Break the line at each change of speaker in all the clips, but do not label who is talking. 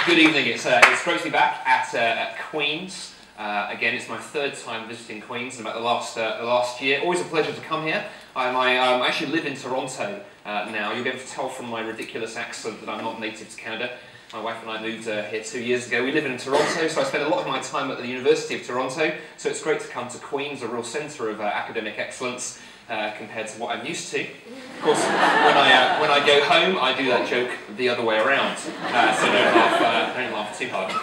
Good evening. It's great to be back at Queen's. Again, it's my third time visiting Queen's in about the last year. Always a pleasure to come here. I actually live in Toronto now. You'll be able to tell from my ridiculous accent that I'm not native to Canada. My wife and I moved here 2 years ago. We live in Toronto, so I spend a lot of my time at the University of Toronto. So it's great to come to Queen's, a real centre of academic excellence compared to what I'm used to. Of course, when I go home, I do that joke the other way around. So don't laugh too hard.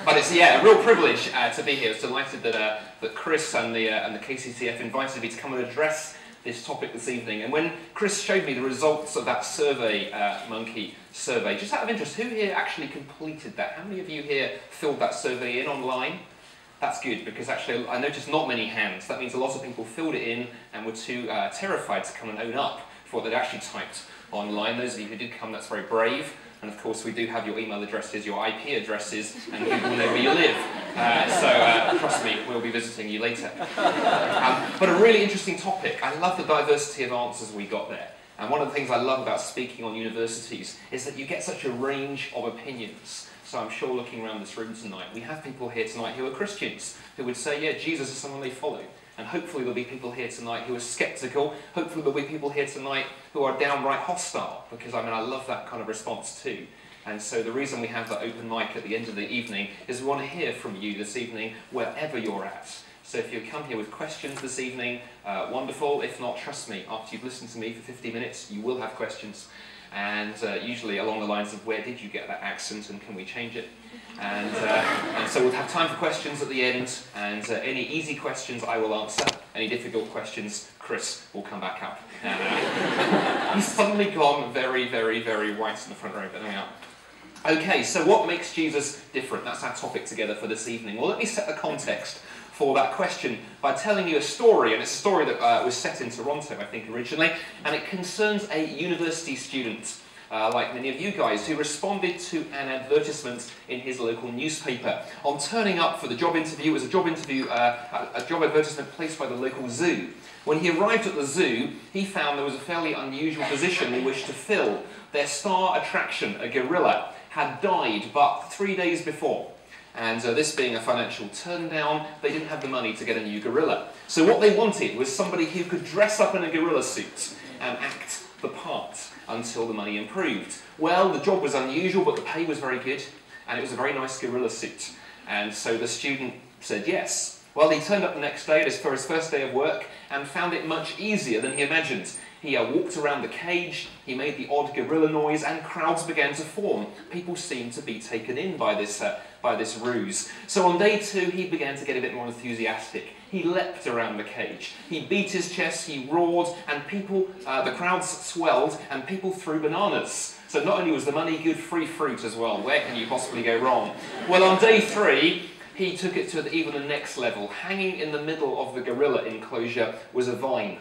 But it's a real privilege to be here. I was delighted that Chris and the KCCF invited me to come and address this topic this evening. And when Chris showed me the results of that survey, Monkey survey, just out of interest, who here actually completed that? How many of you here filled that survey in online? That's good, because actually I noticed not many hands. That means a lot of people filled it in and were too terrified to come and own up for what they'd actually typed online. Those of you who did come, that's very brave. And of course we do have your email addresses, your IP addresses, and Google know where you live. So trust me, we'll be visiting you later. But a really interesting topic. I love the diversity of answers we got there. And one of the things I love about speaking on universities is that you get such a range of opinions. So I'm sure looking around this room tonight, we have people here tonight who are Christians, who would say, yeah, Jesus is someone they follow. And hopefully there'll be people here tonight who are sceptical. Hopefully there'll be people here tonight who are downright hostile, because I love that kind of response too. And so the reason we have that open mic at the end of the evening is we want to hear from you this evening, wherever you're at. So if you come here with questions this evening, wonderful. If not, trust me, after you've listened to me for 50 minutes, you will have questions. And usually along the lines of, where did you get that accent and can we change it? And so we'll have time for questions at the end, and any easy questions I will answer. Any difficult questions, Chris will come back up. He's suddenly gone very, very, very white in the front row, but there we are. Okay, so what makes Jesus different? That's our topic together for this evening. Well, let me set the context for that question by telling you a story, and it's a story that was set in Toronto, I think, originally, and it concerns a university student, like many of you guys, who responded to an advertisement in his local newspaper. On turning up for the job interview, it was a job advertisement placed by the local zoo. When he arrived at the zoo, he found there was a fairly unusual position they wished to fill. Their star attraction, a gorilla, had died but 3 days before. And this being a financial turndown, they didn't have the money to get a new gorilla. So what they wanted was somebody who could dress up in a gorilla suit and act the part until the money improved. Well, the job was unusual, but the pay was very good, and it was a very nice gorilla suit. And so the student said yes. Well, he turned up the next day for his first day of work and found it much easier than he imagined. He walked around the cage, he made the odd gorilla noise, and crowds began to form. People seemed to be taken in by this ruse. So on day 2, he began to get a bit more enthusiastic. He leapt around the cage, he beat his chest, he roared, and the crowds swelled, and people threw bananas. So not only was the money good, free fruit as well. Where can you possibly go wrong? Well, on day 3, he took it to even the next level. Hanging in the middle of the gorilla enclosure was a vine.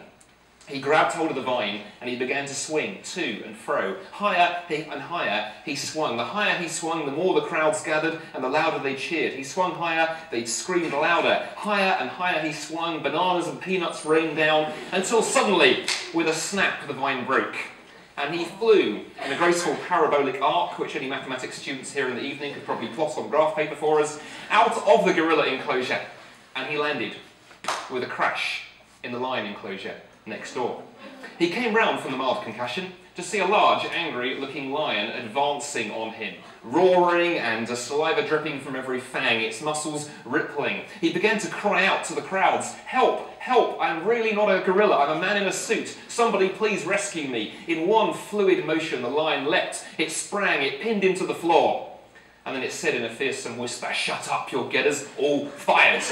He grabbed hold of the vine and he began to swing to and fro. Higher and higher he swung. The higher he swung, the more the crowds gathered and the louder they cheered. He swung higher, they screamed louder. Higher and higher he swung, bananas and peanuts rained down, until suddenly, with a snap, the vine broke. And he flew in a graceful parabolic arc, which any mathematics students here in the evening could probably plot on graph paper for us, out of the gorilla enclosure. And he landed with a crash in the lion enclosure next door. He came round from the mild concussion to see a large, angry-looking lion advancing on him, roaring and saliva dripping from every fang, its muscles rippling. He began to cry out to the crowds, "Help! Help! I'm really not a gorilla, I'm a man in a suit. Somebody please rescue me." In one fluid motion, the lion leapt, it sprang, it pinned him to the floor. And then it said in a fearsome whisper, "Shut up, you'll get us all fired."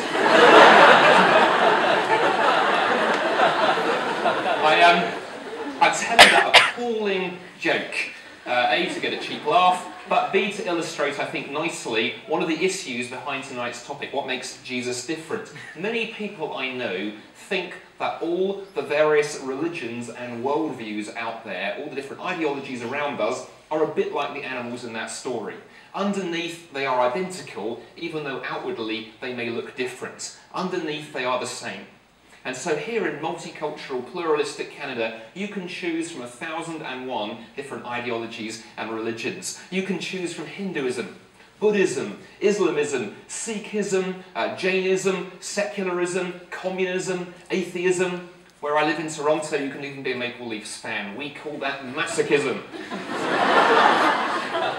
I tell you that appalling joke, A, to get a cheap laugh, but B, to illustrate, I think, nicely one of the issues behind tonight's topic, what makes Jesus different. Many people I know think that all the various religions and worldviews out there, all the different ideologies around us, are a bit like the animals in that story. Underneath, they are identical, even though outwardly they may look different. Underneath, they are the same. And so here in multicultural, pluralistic Canada, you can choose from 1,001 different ideologies and religions. You can choose from Hinduism, Buddhism, Islamism, Sikhism, Jainism, secularism, communism, atheism. Where I live in Toronto, you can even be a Maple Leafs fan. We call that masochism.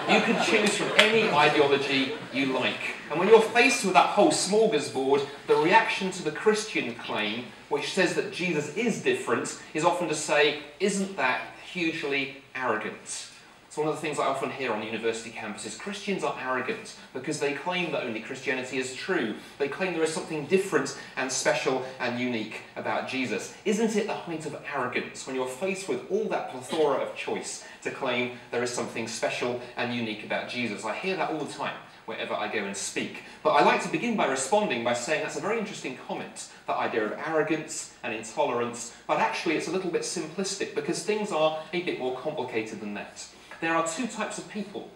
You can choose from any ideology you like. And when you're faced with that whole smorgasbord, the reaction to the Christian claim, which says that Jesus is different, is often to say, isn't that hugely arrogant? It's one of the things I often hear on university campuses. Christians are arrogant because they claim that only Christianity is true. They claim there is something different and special and unique about Jesus. Isn't it the height of arrogance when you're faced with all that plethora of choice to claim there is something special and unique about Jesus? I hear that all the time wherever I go and speak. But I like to begin by responding by saying that's a very interesting comment, that idea of arrogance and intolerance, but actually it's a little bit simplistic because things are a bit more complicated than that. There are two types of people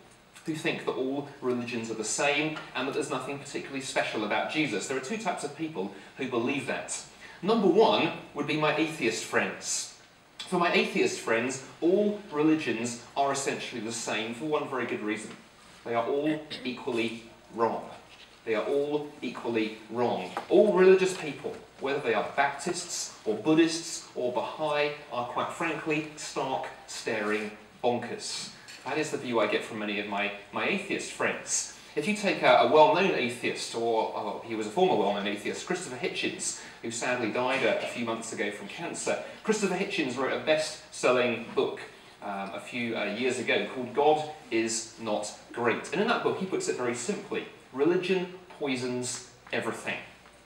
who think that all religions are the same and that there's nothing particularly special about Jesus. There are two types of people who believe that. Number one would be my atheist friends. For my atheist friends, all religions are essentially the same for one very good reason. They are all equally wrong. They are all equally wrong. All religious people, whether they are Baptists or Buddhists or Baha'i, are quite frankly stark, staring bonkers. That is the view I get from many of my atheist friends. If you take a well-known atheist, or he was a former well-known atheist, Christopher Hitchens, who sadly died a few months ago from cancer. Christopher Hitchens wrote a best-selling book a few years ago called God is Not Great. And in that book he puts it very simply. Religion poisons everything.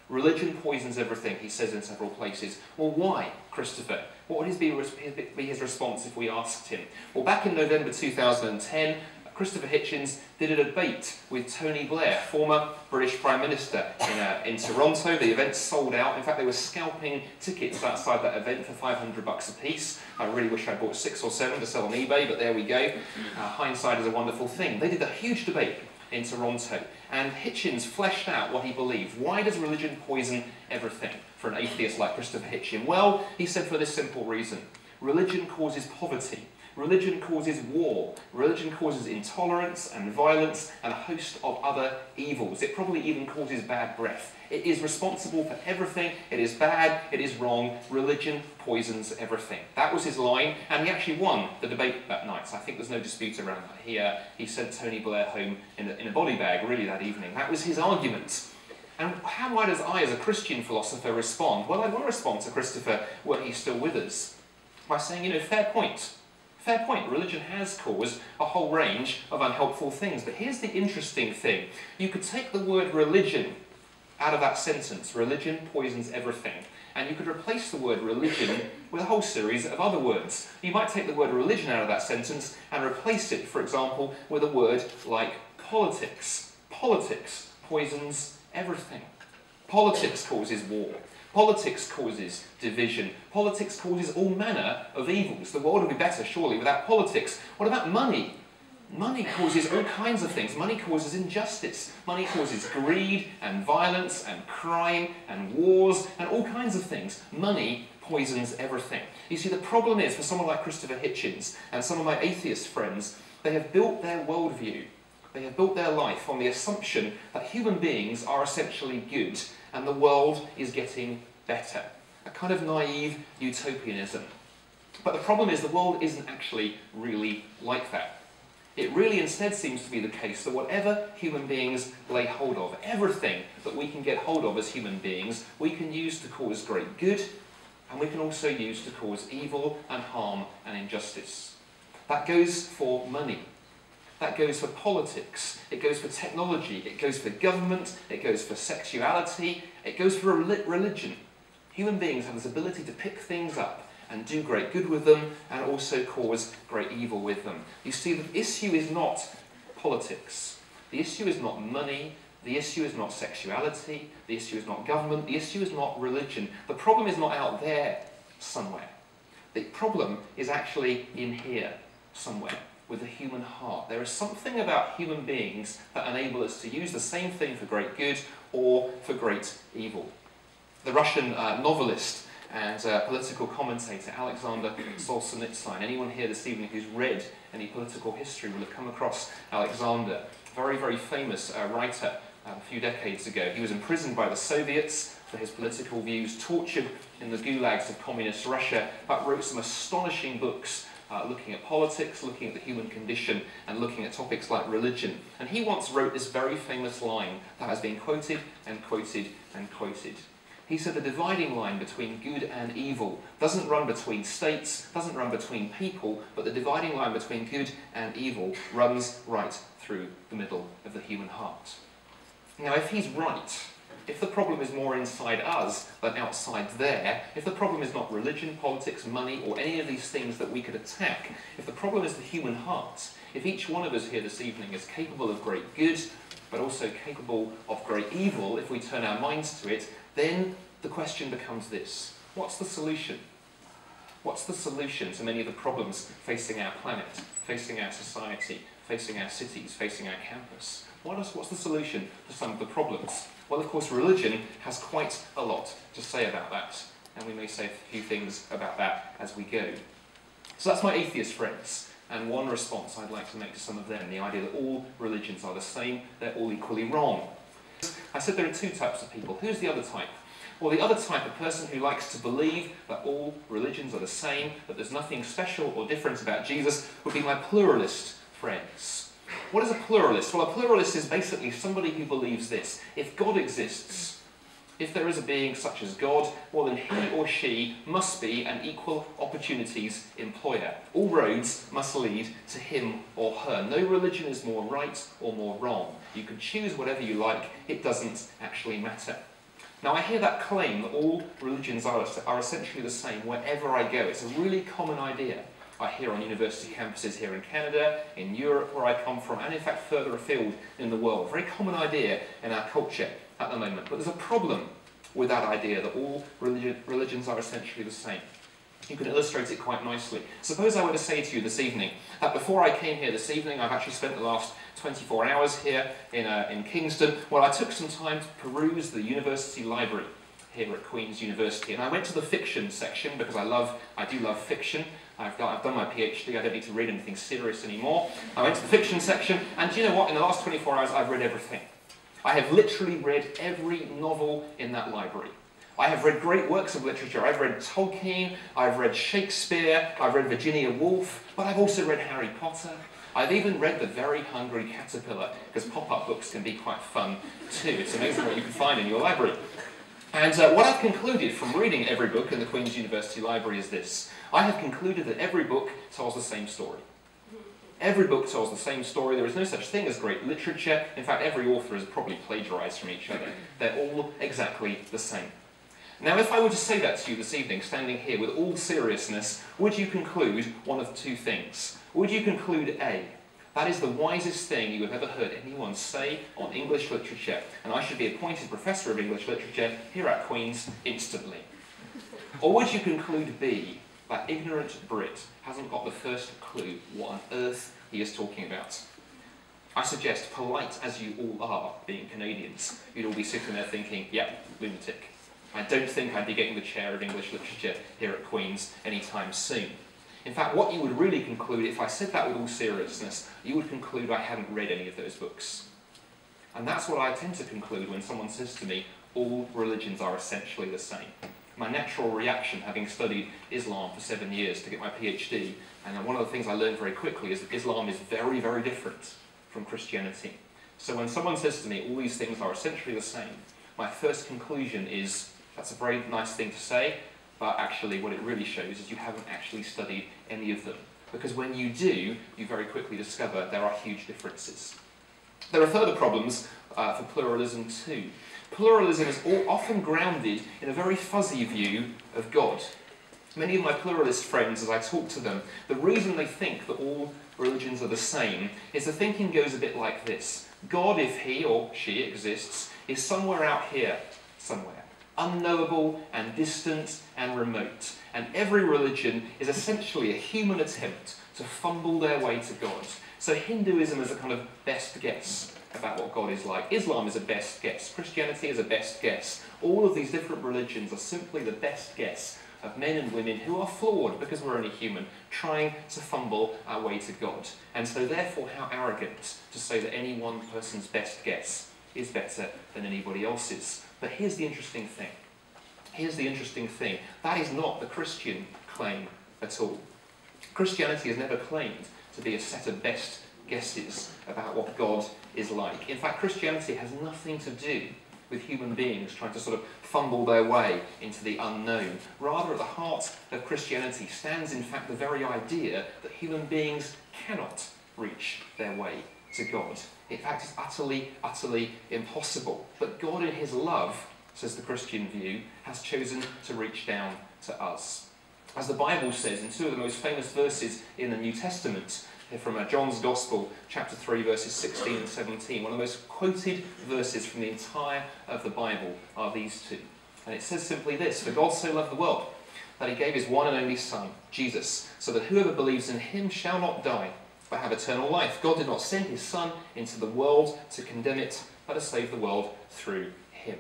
Religion poisons everything, he says in several places. Well, why, Christopher? What would be his response if we asked him? Well, back in November 2010, Christopher Hitchens did a debate with Tony Blair, former British Prime Minister, in Toronto. The event sold out. In fact, they were scalping tickets outside that event for $500 a piece. I really wish I bought 6 or 7 to sell on eBay, but there we go. Hindsight is a wonderful thing. They did a huge debate in Toronto, and Hitchens fleshed out what he believed. Why does religion poison everything for an atheist like Christopher Hitchens? Well, he said for this simple reason. Religion causes poverty. Religion causes war. Religion causes intolerance and violence and a host of other evils. It probably even causes bad breath. It is responsible for everything. It is bad. It is wrong. Religion poisons everything. That was his line, and he actually won the debate that night. So I think there's no dispute around that. He sent Tony Blair home in a body bag, really, that evening. That was his argument. And how might I, as a Christian philosopher, respond? Well, I want to respond to Christopher were he still with us by saying, fair point. Fair point, religion has caused a whole range of unhelpful things. But here's the interesting thing. You could take the word religion out of that sentence. Religion poisons everything. And you could replace the word religion with a whole series of other words. You might take the word religion out of that sentence and replace it, for example, with a word like politics. Politics poisons everything. Politics causes war. Politics causes division. Politics causes all manner of evils. The world would be better, surely, without politics. What about money? Money causes all kinds of things. Money causes injustice. Money causes greed and violence and crime and wars and all kinds of things. Money poisons everything. You see, the problem is, for someone like Christopher Hitchens and some of my atheist friends, they have built their worldview, they have built their life on the assumption that human beings are essentially good and the world is getting better. A kind of naive utopianism. But the problem is the world isn't actually really like that. It really instead seems to be the case that whatever human beings lay hold of, everything that we can get hold of as human beings, we can use to cause great good, and we can also use to cause evil and harm and injustice. That goes for money. That goes for politics, it goes for technology, it goes for government, it goes for sexuality, it goes for religion. Human beings have this ability to pick things up and do great good with them and also cause great evil with them. You see, the issue is not politics, the issue is not money, the issue is not sexuality, the issue is not government, the issue is not religion. The problem is not out there somewhere. The problem is actually in here somewhere. With the human heart. There is something about human beings that enable us to use the same thing for great good or for great evil. The Russian novelist and political commentator Alexander Solzhenitsyn, anyone here this evening who's read any political history will have come across Alexander. very, very famous writer a few decades ago. He was imprisoned by the Soviets for his political views, tortured in the gulags of communist Russia, but wrote some astonishing books looking at politics, looking at the human condition, and looking at topics like religion. And he once wrote this very famous line that has been quoted and quoted and quoted. He said the dividing line between good and evil doesn't run between states, doesn't run between people, but the dividing line between good and evil runs right through the middle of the human heart. Now, if he's right, if the problem is more inside us than outside there, if the problem is not religion, politics, money, or any of these things that we could attack, if the problem is the human heart, if each one of us here this evening is capable of great good, but also capable of great evil, if we turn our minds to it, then the question becomes this: what's the solution? What's the solution to many of the problems facing our planet, facing our society, facing our cities, facing our campus? What's the solution to some of the problems? Well, of course, religion has quite a lot to say about that, and we may say a few things about that as we go. So that's my atheist friends, and one response I'd like to make to some of them, the idea that all religions are the same, they're all equally wrong. I said there are two types of people. Who's the other type? Well, the other type, a person who likes to believe that all religions are the same, that there's nothing special or different about Jesus, would be my pluralist friends. What is a pluralist? Well, a pluralist is basically somebody who believes this: if God exists, if there is a being such as God, well then he or she must be an equal opportunities employer. All roads must lead to him or her. No religion is more right or more wrong. You can choose whatever you like, it doesn't actually matter. Now, I hear that claim that all religions are essentially the same wherever I go. It's a really common idea. I hear on university campuses here in Canada, in Europe where I come from, and in fact further afield in the world. Very common idea in our culture at the moment. But there's a problem with that idea that all religions are essentially the same. You can illustrate it quite nicely. Suppose I were to say to you this evening that before I came here this evening, I've actually spent the last 24 hours here in Kingston. Well, I took some time to peruse the university library here at Queen's University, and I went to the fiction section because I do love fiction. I've done my PhD, I don't need to read anything serious anymore. I went to the fiction section, and do you know what? In the last 24 hours, I've read everything. I have literally read every novel in that library. I have read great works of literature. I've read Tolkien, I've read Shakespeare, I've read Virginia Woolf, but I've also read Harry Potter. I've even read The Very Hungry Caterpillar, because pop-up books can be quite fun too. It's amazing what you can find in your library. And what I've concluded from reading every book in the Queen's University Library is this: I have concluded that every book tells the same story. Every book tells the same story. There is no such thing as great literature. In fact, every author has probably plagiarized from each other. They're all exactly the same. Now, if I were to say that to you this evening, standing here with all seriousness, would you conclude one of two things? Would you conclude A, that is the wisest thing you have ever heard anyone say on English literature, and I should be appointed Professor of English Literature here at Queen's instantly? Or would you conclude B, that ignorant Brit hasn't got the first clue what on earth he is talking about? I suggest, polite as you all are, being Canadians, you'd all be sitting there thinking, yep, lunatic. I don't think I'd be getting the chair of English Literature here at Queen's anytime soon. In fact, what you would really conclude, if I said that with all seriousness, you would conclude I hadn't read any of those books. And that's what I tend to conclude when someone says to me, all religions are essentially the same. My natural reaction, having studied Islam for 7 years to get my PhD, and one of the things I learned very quickly is that Islam is very, very different from Christianity. So when someone says to me, all these things are essentially the same, my first conclusion is, that's a very nice thing to say, but actually what it really shows is you haven't actually studied any of them. Because when you do, you very quickly discover there are huge differences. There are further problems for pluralism too. Pluralism is often grounded in a very fuzzy view of God. Many of my pluralist friends, as I talk to them, the reason they think that all religions are the same is the thinking goes a bit like this. God, if he or she exists, is somewhere out here, somewhere, unknowable and distant and remote. And every religion is essentially a human attempt to fumble their way to God. So Hinduism is a kind of best guess about what God is like. Islam is a best guess. Christianity is a best guess. All of these different religions are simply the best guess of men and women who are flawed, because we're only human, trying to fumble our way to God. And so therefore, how arrogant to say that any one person's best guess is better than anybody else's. But here's the interesting thing. Here's the interesting thing. That is not the Christian claim at all. Christianity has never claimed to be a set of best guesses about what God is like. In fact, Christianity has nothing to do with human beings trying to sort of fumble their way into the unknown. Rather, at the heart of Christianity stands, in fact, the very idea that human beings cannot reach their way to God. In fact, it's utterly, utterly impossible. But God, in his love, says the Christian view, has chosen to reach down to us. As the Bible says in two of the most famous verses in the New Testament, from John's Gospel, chapter 3, verses 16 and 17, one of the most quoted verses from the entire of the Bible are these two. And it says simply this: "For God so loved the world, that he gave his one and only Son, Jesus, so that whoever believes in him shall not die, but have eternal life. God did not send his Son into the world to condemn it, but to save the world through him."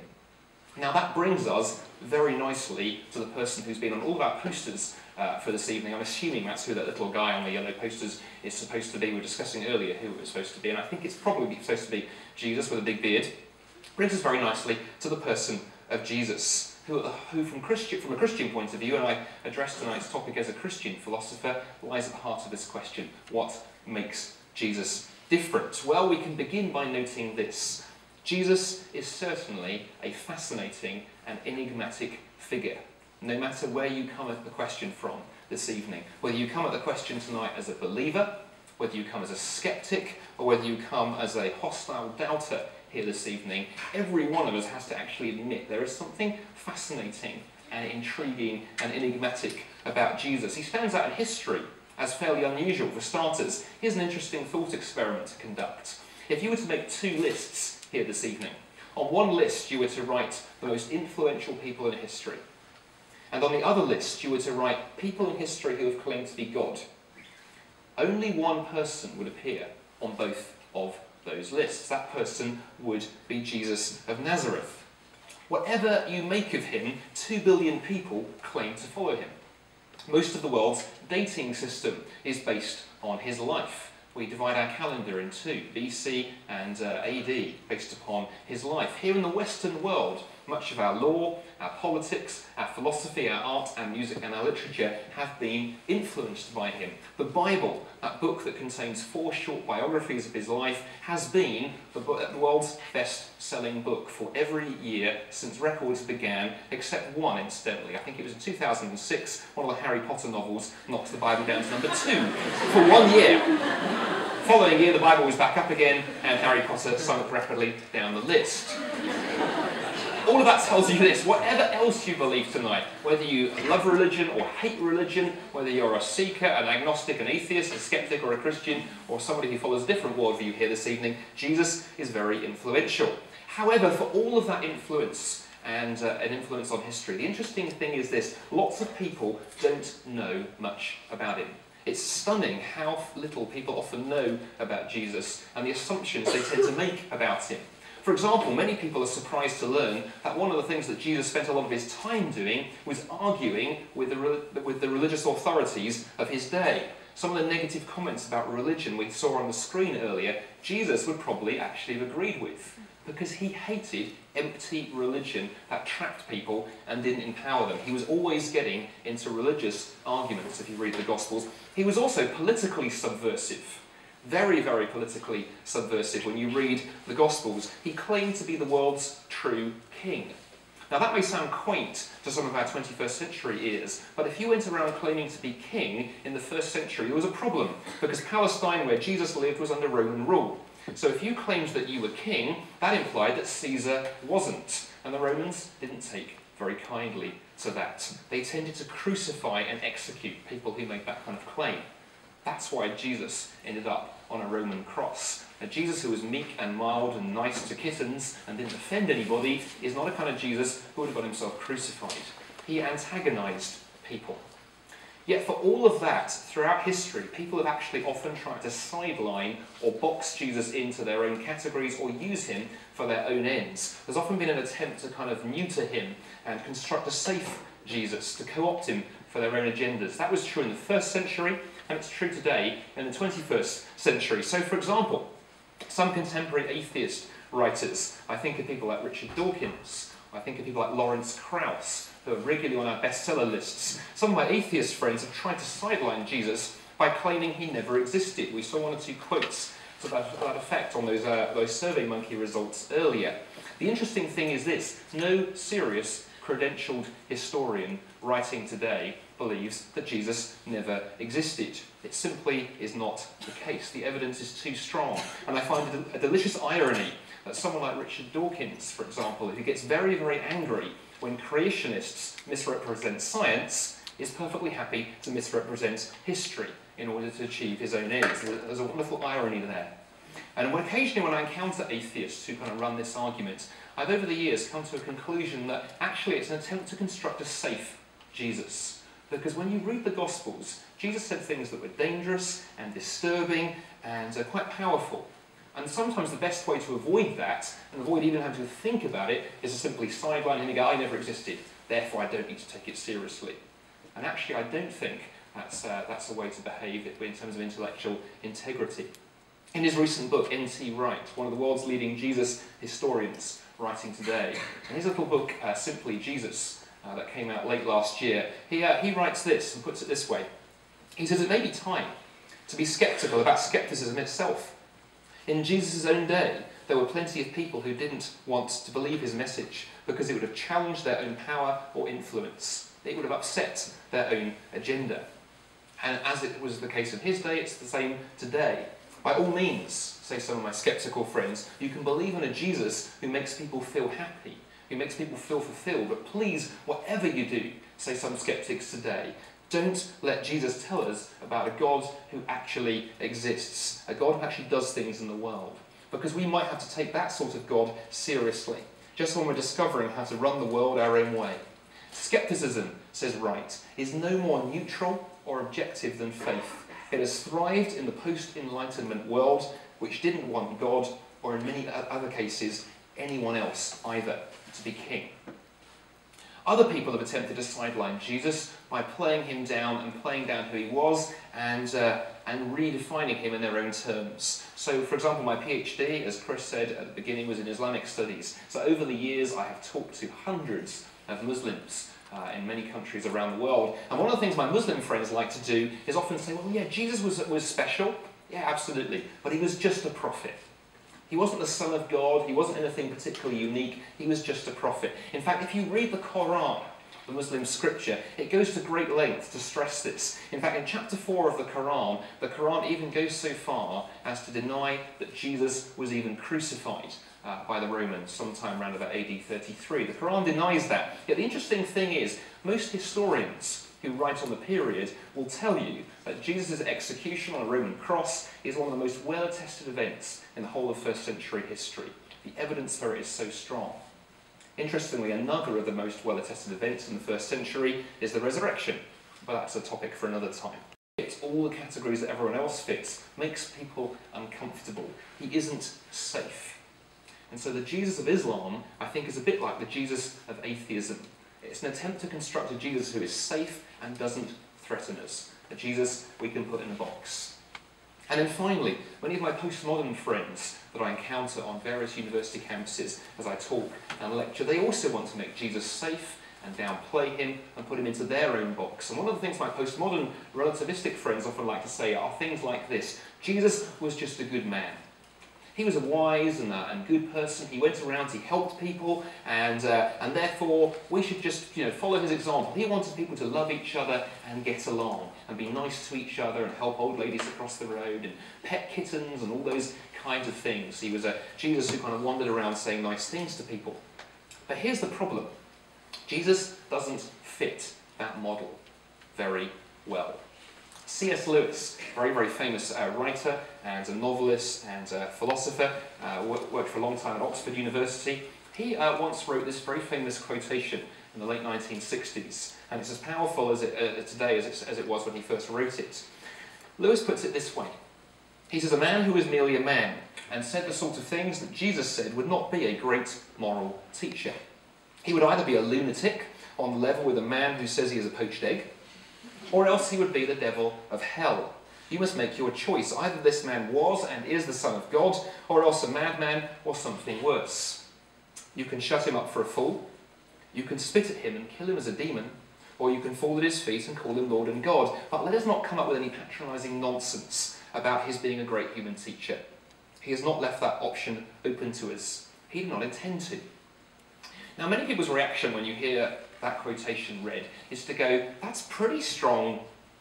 Now that brings us very nicely to the person who's been on all of our posters for this evening. I'm assuming that's who that little guy on the yellow posters is supposed to be. We were discussing earlier who it was supposed to be, and I think it's probably supposed to be Jesus with a big beard. Brings us very nicely to the person of Jesus, who from a Christian point of view, and I address tonight's topic as a Christian philosopher, lies at the heart of this question: what makes Jesus different? Well, we can begin by noting this. Jesus is certainly a fascinating and enigmatic figure. No matter where you come at the question from this evening, whether you come at the question tonight as a believer, whether you come as a skeptic, or whether you come as a hostile doubter here this evening, every one of us has to actually admit there is something fascinating and intriguing and enigmatic about Jesus. He stands out in history as fairly unusual. For starters, here's an interesting thought experiment to conduct. If you were to make two lists here this evening, on one list you were to write the most influential people in history, and on the other list you were to write people in history who have claimed to be God, only one person would appear on both of those lists. That person would be Jesus of Nazareth. Whatever you make of him, 2 billion people claim to follow him. Most of the world's dating system is based on his life. We divide our calendar in two, BC and AD, based upon his life. Here in the Western world, much of our law, our politics, our philosophy, our art, our music and our literature have been influenced by him. The Bible, that book that contains 4 short biographies of his life, has been the world's best-selling book for every year since records began, except one, incidentally. I think it was in 2006, one of the Harry Potter novels knocked the Bible down to number 2 for 1 year. Following year, the Bible was back up again, and Harry Potter sunk rapidly down the list. All of that tells you this: whatever else you believe tonight, whether you love religion or hate religion, whether you're a seeker, an agnostic, an atheist, a skeptic or a Christian, or somebody who follows a different worldview here this evening, Jesus is very influential. However, for all of that influence and an influence on history, the interesting thing is this: lots of people don't know much about him. It's stunning how little people often know about Jesus and the assumptions they tend to make about him. For example, many people are surprised to learn that one of the things that Jesus spent a lot of his time doing was arguing with the religious authorities of his day. Some of the negative comments about religion we saw on the screen earlier, Jesus would probably actually have agreed with, because he hated empty religion that trapped people and didn't empower them. He was always getting into religious arguments, if you read the Gospels. He was also politically subversive. Very, very politically subversive. When you read the Gospels, he claimed to be the world's true king. Now that may sound quaint to some of our 21st century ears, but if you went around claiming to be king in the 1st century, there was a problem, because Palestine, where Jesus lived, was under Roman rule. So if you claimed that you were king, that implied that Caesar wasn't, and the Romans didn't take very kindly to that. They tended to crucify and execute people who made that kind of claim. That's why Jesus ended up on a Roman cross. Now, Jesus, who was meek and mild and nice to kittens and didn't offend anybody, is not a kind of Jesus who would have got himself crucified. He antagonized people. Yet for all of that, throughout history, people have actually often tried to sideline or box Jesus into their own categories or use him for their own ends. There's often been an attempt to kind of neuter him and construct a safe Jesus, to co-opt him for their own agendas. That was true in the first century, and it's true today in the 21st century. So, for example, some contemporary atheist writers, I think of people like Richard Dawkins, I think of people like Lawrence Krauss, who are regularly on our bestseller lists. Some of my atheist friends have tried to sideline Jesus by claiming he never existed. We saw one or two quotes to that effect on those SurveyMonkey results earlier. The interesting thing is this: no serious credentialed historian writing today believes that Jesus never existed. It simply is not the case. The evidence is too strong. And I find it a delicious irony that someone like Richard Dawkins, for example, who gets very, very angry when creationists misrepresent science, is perfectly happy to misrepresent history in order to achieve his own ends. There's a wonderful irony there. And occasionally when I encounter atheists who kind of run this argument, I've over the years come to a conclusion that actually it's an attempt to construct a safe Jesus. Because when you read the Gospels, Jesus said things that were dangerous and disturbing and quite powerful. And sometimes the best way to avoid that, and avoid even having to think about it, is to simply sideline him and go, I never existed, therefore I don't need to take it seriously. And actually I don't think that's a way to behave in terms of intellectual integrity. In his recent book, N.T. Wright, one of the world's leading Jesus historians writing today, in his little book, Simply Jesus, that came out late last year, he writes this and puts it this way. He says, it may be time to be sceptical about skepticism itself. In Jesus' own day, there were plenty of people who didn't want to believe his message because it would have challenged their own power or influence. It would have upset their own agenda. And as it was the case in his day, it's the same today. By all means, say some of my sceptical friends, you can believe in a Jesus who makes people feel happy, who makes people feel fulfilled, but please, whatever you do, say some skeptics today, don't let Jesus tell us about a God who actually exists, a God who actually does things in the world. Because we might have to take that sort of God seriously, just when we're discovering how to run the world our own way. Skepticism, says Wright, is no more neutral or objective than faith. It has thrived in the post-Enlightenment world, which didn't want God, or in many other cases, anyone else either, to be king. Other people have attempted to sideline Jesus by playing him down and playing down who he was and redefining him in their own terms. So, for example, my PhD, as Chris said at the beginning, was in Islamic studies. So over the years, I have talked to hundreds of Muslims in many countries around the world. And one of the things my Muslim friends like to do is often say, well, yeah, Jesus was special. Yeah, absolutely. But he was just a prophet. He wasn't the Son of God. He wasn't anything particularly unique. He was just a prophet. In fact, if you read the Quran, the Muslim scripture, it goes to great length to stress this. In fact, in chapter 4 of the Quran even goes so far as to deny that Jesus was even crucified by the Romans sometime around about AD 33. The Quran denies that. Yet the interesting thing is, most historians who write on the period will tell you that Jesus' execution on a Roman cross is one of the most well-attested events in the whole of first century history. The evidence for it is so strong. Interestingly, another of the most well-attested events in the first century is the resurrection, but that's a topic for another time. It's all the categories that everyone else fits, makes people uncomfortable. He isn't safe. And so the Jesus of Islam, I think, is a bit like the Jesus of atheism. It's an attempt to construct a Jesus who is safe and doesn't threaten us. A Jesus we can put in a box. And then finally, many of my postmodern friends that I encounter on various university campuses as I talk and lecture, they also want to make Jesus safe and downplay him and put him into their own box. And one of the things my postmodern relativistic friends often like to say are things like this: Jesus was just a good man. He was a wise and good person. He went around, he helped people, and therefore we should just follow his example. He wanted people to love each other and get along and be nice to each other and help old ladies across the road and pet kittens and all those kinds of things. He was a Jesus who kind of wandered around saying nice things to people. But here's the problem. Jesus doesn't fit that model very well. C.S. Lewis, very, very famous writer and a novelist and a philosopher, worked for a long time at Oxford University. He once wrote this very famous quotation in the late 1960s, and it's as powerful as today as it was when he first wrote it. Lewis puts it this way. He says, "A man who was merely a man and said the sort of things that Jesus said would not be a great moral teacher. He would either be a lunatic on level with a man who says he is a poached egg, or else he would be the devil of hell. You must make your choice. Either this man was and is the Son of God, or else a madman or something worse. You can shut him up for a fool, you can spit at him and kill him as a demon, or you can fall at his feet and call him Lord and God. But let us not come up with any patronising nonsense about his being a great human teacher. He has not left that option open to us. He did not intend to. Now, many people's reaction when you hear that quotation read is to go, that's pretty strong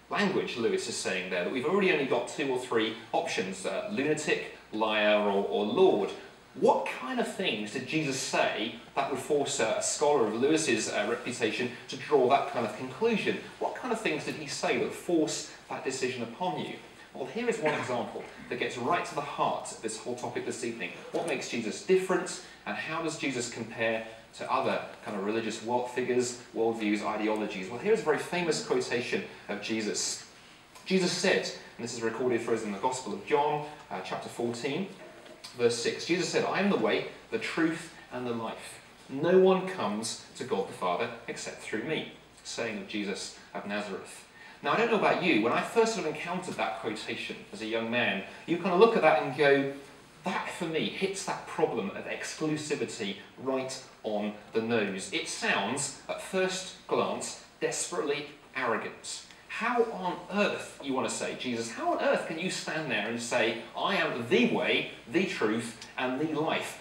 language Lewis is saying there, that we've already only got 2 or 3 options, lunatic, liar, or Lord. What kind of things did Jesus say that would force a scholar of Lewis's reputation to draw that kind of conclusion? What kind of things did he say that would force that decision upon you? Well, here is one example that gets right to the heart of this whole topic this evening. What makes Jesus different, and how does Jesus compare to other kind of religious world figures, worldviews, ideologies? Well, here's a very famous quotation of Jesus. Jesus said, and this is recorded for us in the Gospel of John, chapter 14, verse 6. Jesus said, I am the way, the truth, and the life. No one comes to God the Father except through me. Saying of Jesus of Nazareth. Now, I don't know about you, when I first sort of encountered that quotation as a young man, you kind of look at that and go, that for me hits that problem of exclusivity right on the nose. It sounds, at first glance, desperately arrogant. How on earth, you want to say, Jesus, how on earth can you stand there and say, I am the way, the truth, and the life?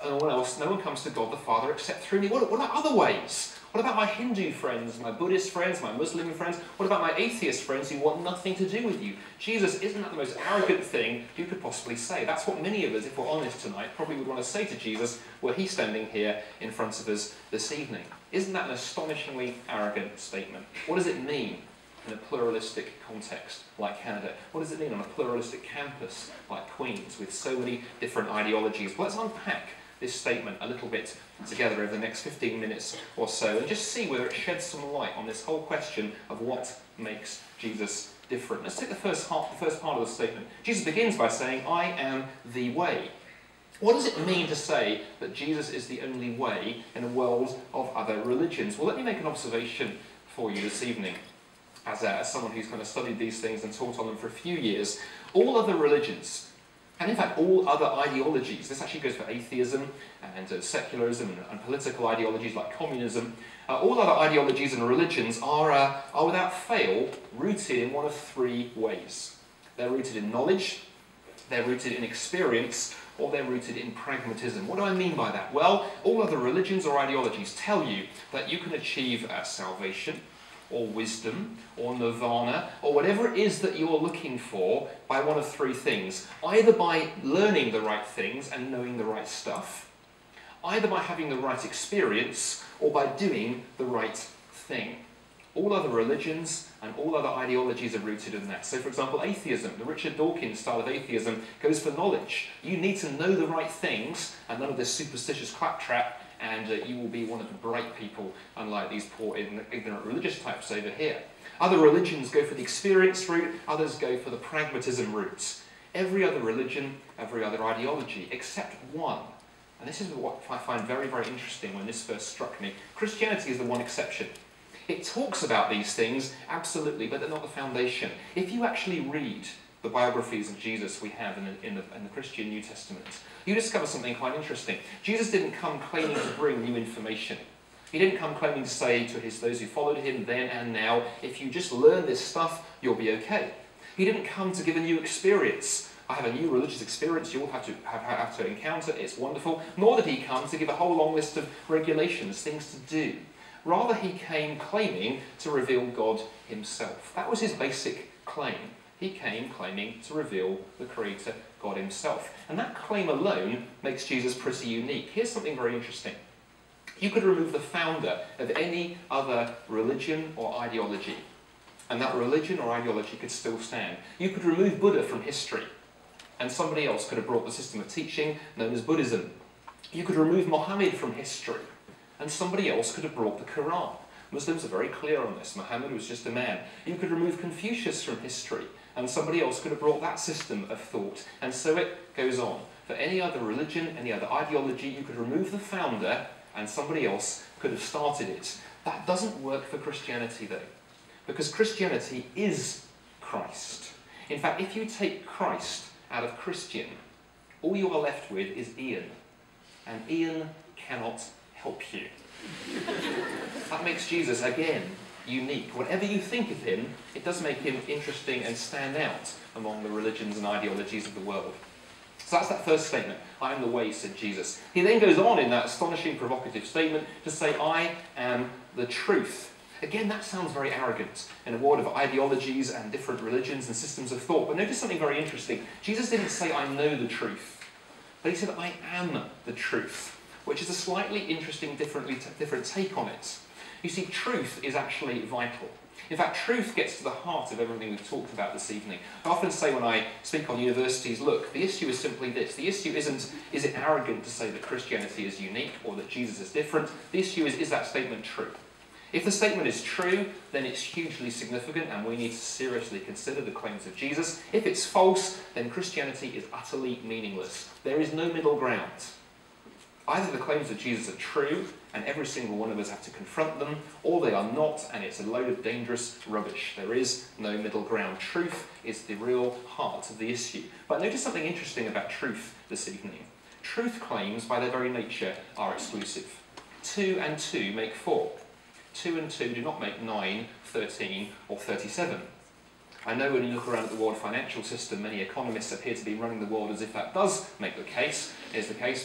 No one else, no one comes to God the Father except through me. What about other ways? What about my Hindu friends, my Buddhist friends, my Muslim friends? What about my atheist friends who want nothing to do with you? Jesus, isn't that the most arrogant thing you could possibly say? That's what many of us, if we're honest tonight, probably would want to say to Jesus were he standing here in front of us this evening. Isn't that an astonishingly arrogant statement? What does it mean in a pluralistic context like Canada? What does it mean on a pluralistic campus like Queen's with so many different ideologies? Well, let's unpack this statement a little bit together over the next 15 minutes or so and just see whether it sheds some light on this whole question of what makes Jesus different. Let's take the first part of the statement. Jesus begins by saying, I am the way. What does it mean to say that Jesus is the only way in a world of other religions? Well, let me make an observation for you this evening. As someone who's kind of studied these things and taught on them for a few years, all other religions, and in fact all other ideologies, this actually goes for atheism and secularism and political ideologies like communism, all other ideologies and religions are without fail rooted in one of 3 ways. They're rooted in knowledge, they're rooted in experience, or they're rooted in pragmatism. What do I mean by that? Well, all other religions or ideologies tell you that you can achieve salvation, or wisdom, or nirvana, or whatever it is that you're looking for by one of 3 things. Either by learning the right things and knowing the right stuff, either by having the right experience, or by doing the right thing. All other religions and all other ideologies are rooted in that. So, for example, atheism, the Richard Dawkins style of atheism, goes for knowledge. You need to know the right things, and none of this superstitious claptrap, and you will be one of the bright people, unlike these poor ignorant religious types over here. Other religions go for the experience route, others go for the pragmatism route. Every other religion, every other ideology, except one. And this is what I find very, very interesting when this first struck me. Christianity is the one exception. It talks about these things, absolutely, but they're not the foundation. If you actually read the biographies of Jesus we have in the Christian New Testament, you discover something quite interesting. Jesus didn't come claiming to bring new information. He didn't come claiming to say to those who followed him then and now, if you just learn this stuff, you'll be okay. He didn't come to give a new experience. I have a new religious experience you all have to encounter, it's wonderful. Nor did he come to give a whole long list of regulations, things to do. Rather, he came claiming to reveal God himself. That was his basic claim. He came claiming to reveal the Creator, God himself. And that claim alone makes Jesus pretty unique. Here's something very interesting. You could remove the founder of any other religion or ideology, and that religion or ideology could still stand. You could remove Buddha from history, and somebody else could have brought the system of teaching known as Buddhism. You could remove Muhammad from history, and somebody else could have brought the Quran. Muslims are very clear on this. Muhammad was just a man. You could remove Confucius from history, and somebody else could have brought that system of thought. And so it goes on. For any other religion, any other ideology, you could remove the founder, and somebody else could have started it. That doesn't work for Christianity, though, because Christianity is Christ. In fact, if you take Christ out of Christian, all you are left with is Ian, and Ian cannot help you. That makes Jesus, again, unique. Whatever you think of him, it does make him interesting and stand out among the religions and ideologies of the world. So that's that first statement. I am the way, said Jesus. He then goes on in that astonishing, provocative statement to say, I am the truth. Again, that sounds very arrogant in a world of ideologies and different religions and systems of thought. But notice something very interesting. Jesus didn't say, I know the truth. But he said, I am the truth, which is a slightly interesting, different take on it. You see, truth is actually vital. In fact, truth gets to the heart of everything we've talked about this evening. I often say when I speak on universities, look, the issue is simply this. The issue isn't, is it arrogant to say that Christianity is unique or that Jesus is different? The issue is that statement true? If the statement is true, then it's hugely significant and we need to seriously consider the claims of Jesus. If it's false, then Christianity is utterly meaningless. There is no middle ground. Either the claims of Jesus are true, and every single one of us have to confront them, or they are not, and it's a load of dangerous rubbish. There is no middle ground. Truth is the real heart of the issue. But notice something interesting about truth this evening. Truth claims, by their very nature, are exclusive. 2 and 2 make 4. 2 and 2 do not make 9, 13, or 37. I know when you look around at the world financial system, many economists appear to be running the world as if that does make the case,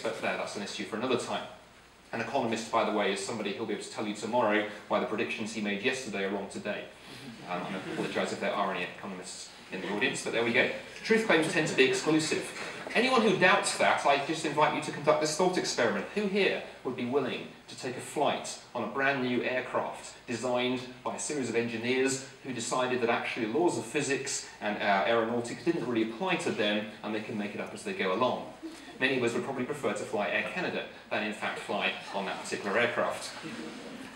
but that's an issue for another time. An economist, by the way, is somebody who'll be able to tell you tomorrow why the predictions he made yesterday are wrong today. I apologise if there are any economists in the audience, but there we go. Truth claims tend to be exclusive. Anyone who doubts that, I just invite you to conduct this thought experiment. Who here would be willing to take a flight on a brand new aircraft designed by a series of engineers who decided that actually laws of physics and aeronautics didn't really apply to them and they can make it up as they go along? Many of us would probably prefer to fly Air Canada than in fact fly on that particular aircraft.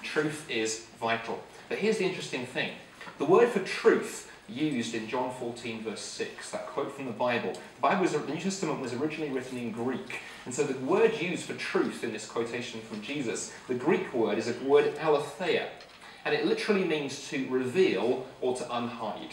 Truth is vital. But here's the interesting thing. The word for truth used in John 14 verse 6, that quote from the Bible. The New Testament was originally written in Greek, and so the word used for truth in this quotation from Jesus, the Greek word is a word aletheia, and it literally means to reveal or to unhide.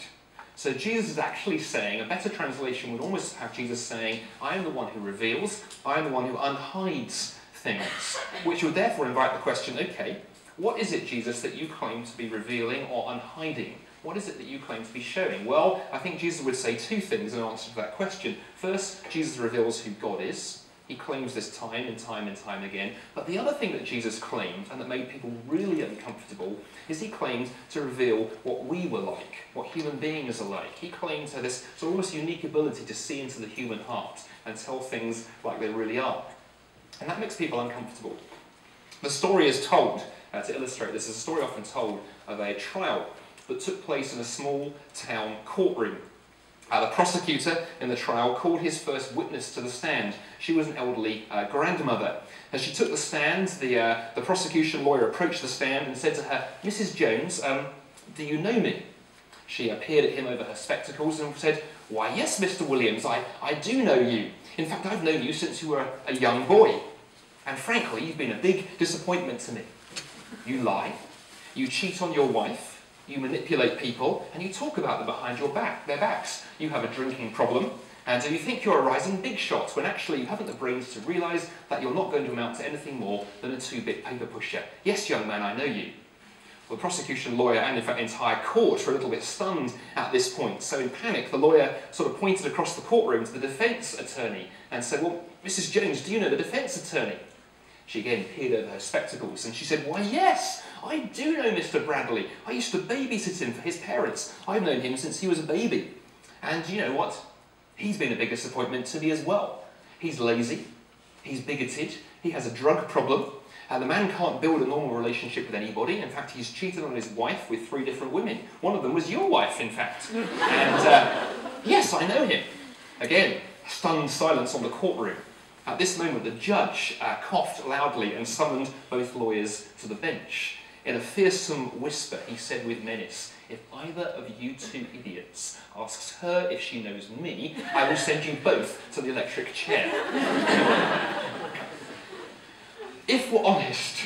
So Jesus is actually saying, a better translation would almost have Jesus saying, I am the one who reveals, I am the one who unhides things, which would therefore invite the question, okay, what is it, Jesus, that you claim to be revealing or unhiding? What is it that you claim to be showing? Well, I think Jesus would say two things in answer to that question. First, Jesus reveals who God is. He claims this time and time and time again. But the other thing that Jesus claimed, and that made people really uncomfortable, is he claimed to reveal what we were like, what human beings are like. He claimed to this sort of almost unique ability to see into the human heart and tell things like they really are. And that makes people uncomfortable. The story is told, to illustrate this, is a story often told of a trial that took place in a small town courtroom. The prosecutor in the trial called his first witness to the stand. She was an elderly grandmother. As she took the stand, the prosecution lawyer approached the stand and said to her, Mrs. Jones, do you know me? She peered at him over her spectacles and said, why yes, Mr. Williams, I do know you. In fact, I've known you since you were a young boy. And frankly, you've been a big disappointment to me. You lie, you cheat on your wife, you manipulate people, and you talk about them behind their backs. You have a drinking problem, and you think you're a rising big shot, when actually you haven't the brains to realise that you're not going to amount to anything more than a 2-bit paper pusher. Yes, young man, I know you. Well, the prosecution lawyer and, in fact, the entire court were a little bit stunned at this point. So in panic, the lawyer sort of pointed across the courtroom to the defence attorney and said, well, Mrs. Jones, do you know the defence attorney? She again peered over her spectacles and she said, why yes, I do know Mr. Bradley. I used to babysit him for his parents. I've known him since he was a baby. And you know what? He's been a big disappointment to me as well. He's lazy, he's bigoted, he has a drug problem. The man can't build a normal relationship with anybody. In fact, he's cheated on his wife with 3 different women. One of them was your wife, in fact. And yes, I know him. Again, stunned silence on the courtroom. At this moment, the judge coughed loudly and summoned both lawyers to the bench. In a fearsome whisper, he said with menace, if either of you 2 idiots asks her if she knows me, I will send you both to the electric chair. If we're honest,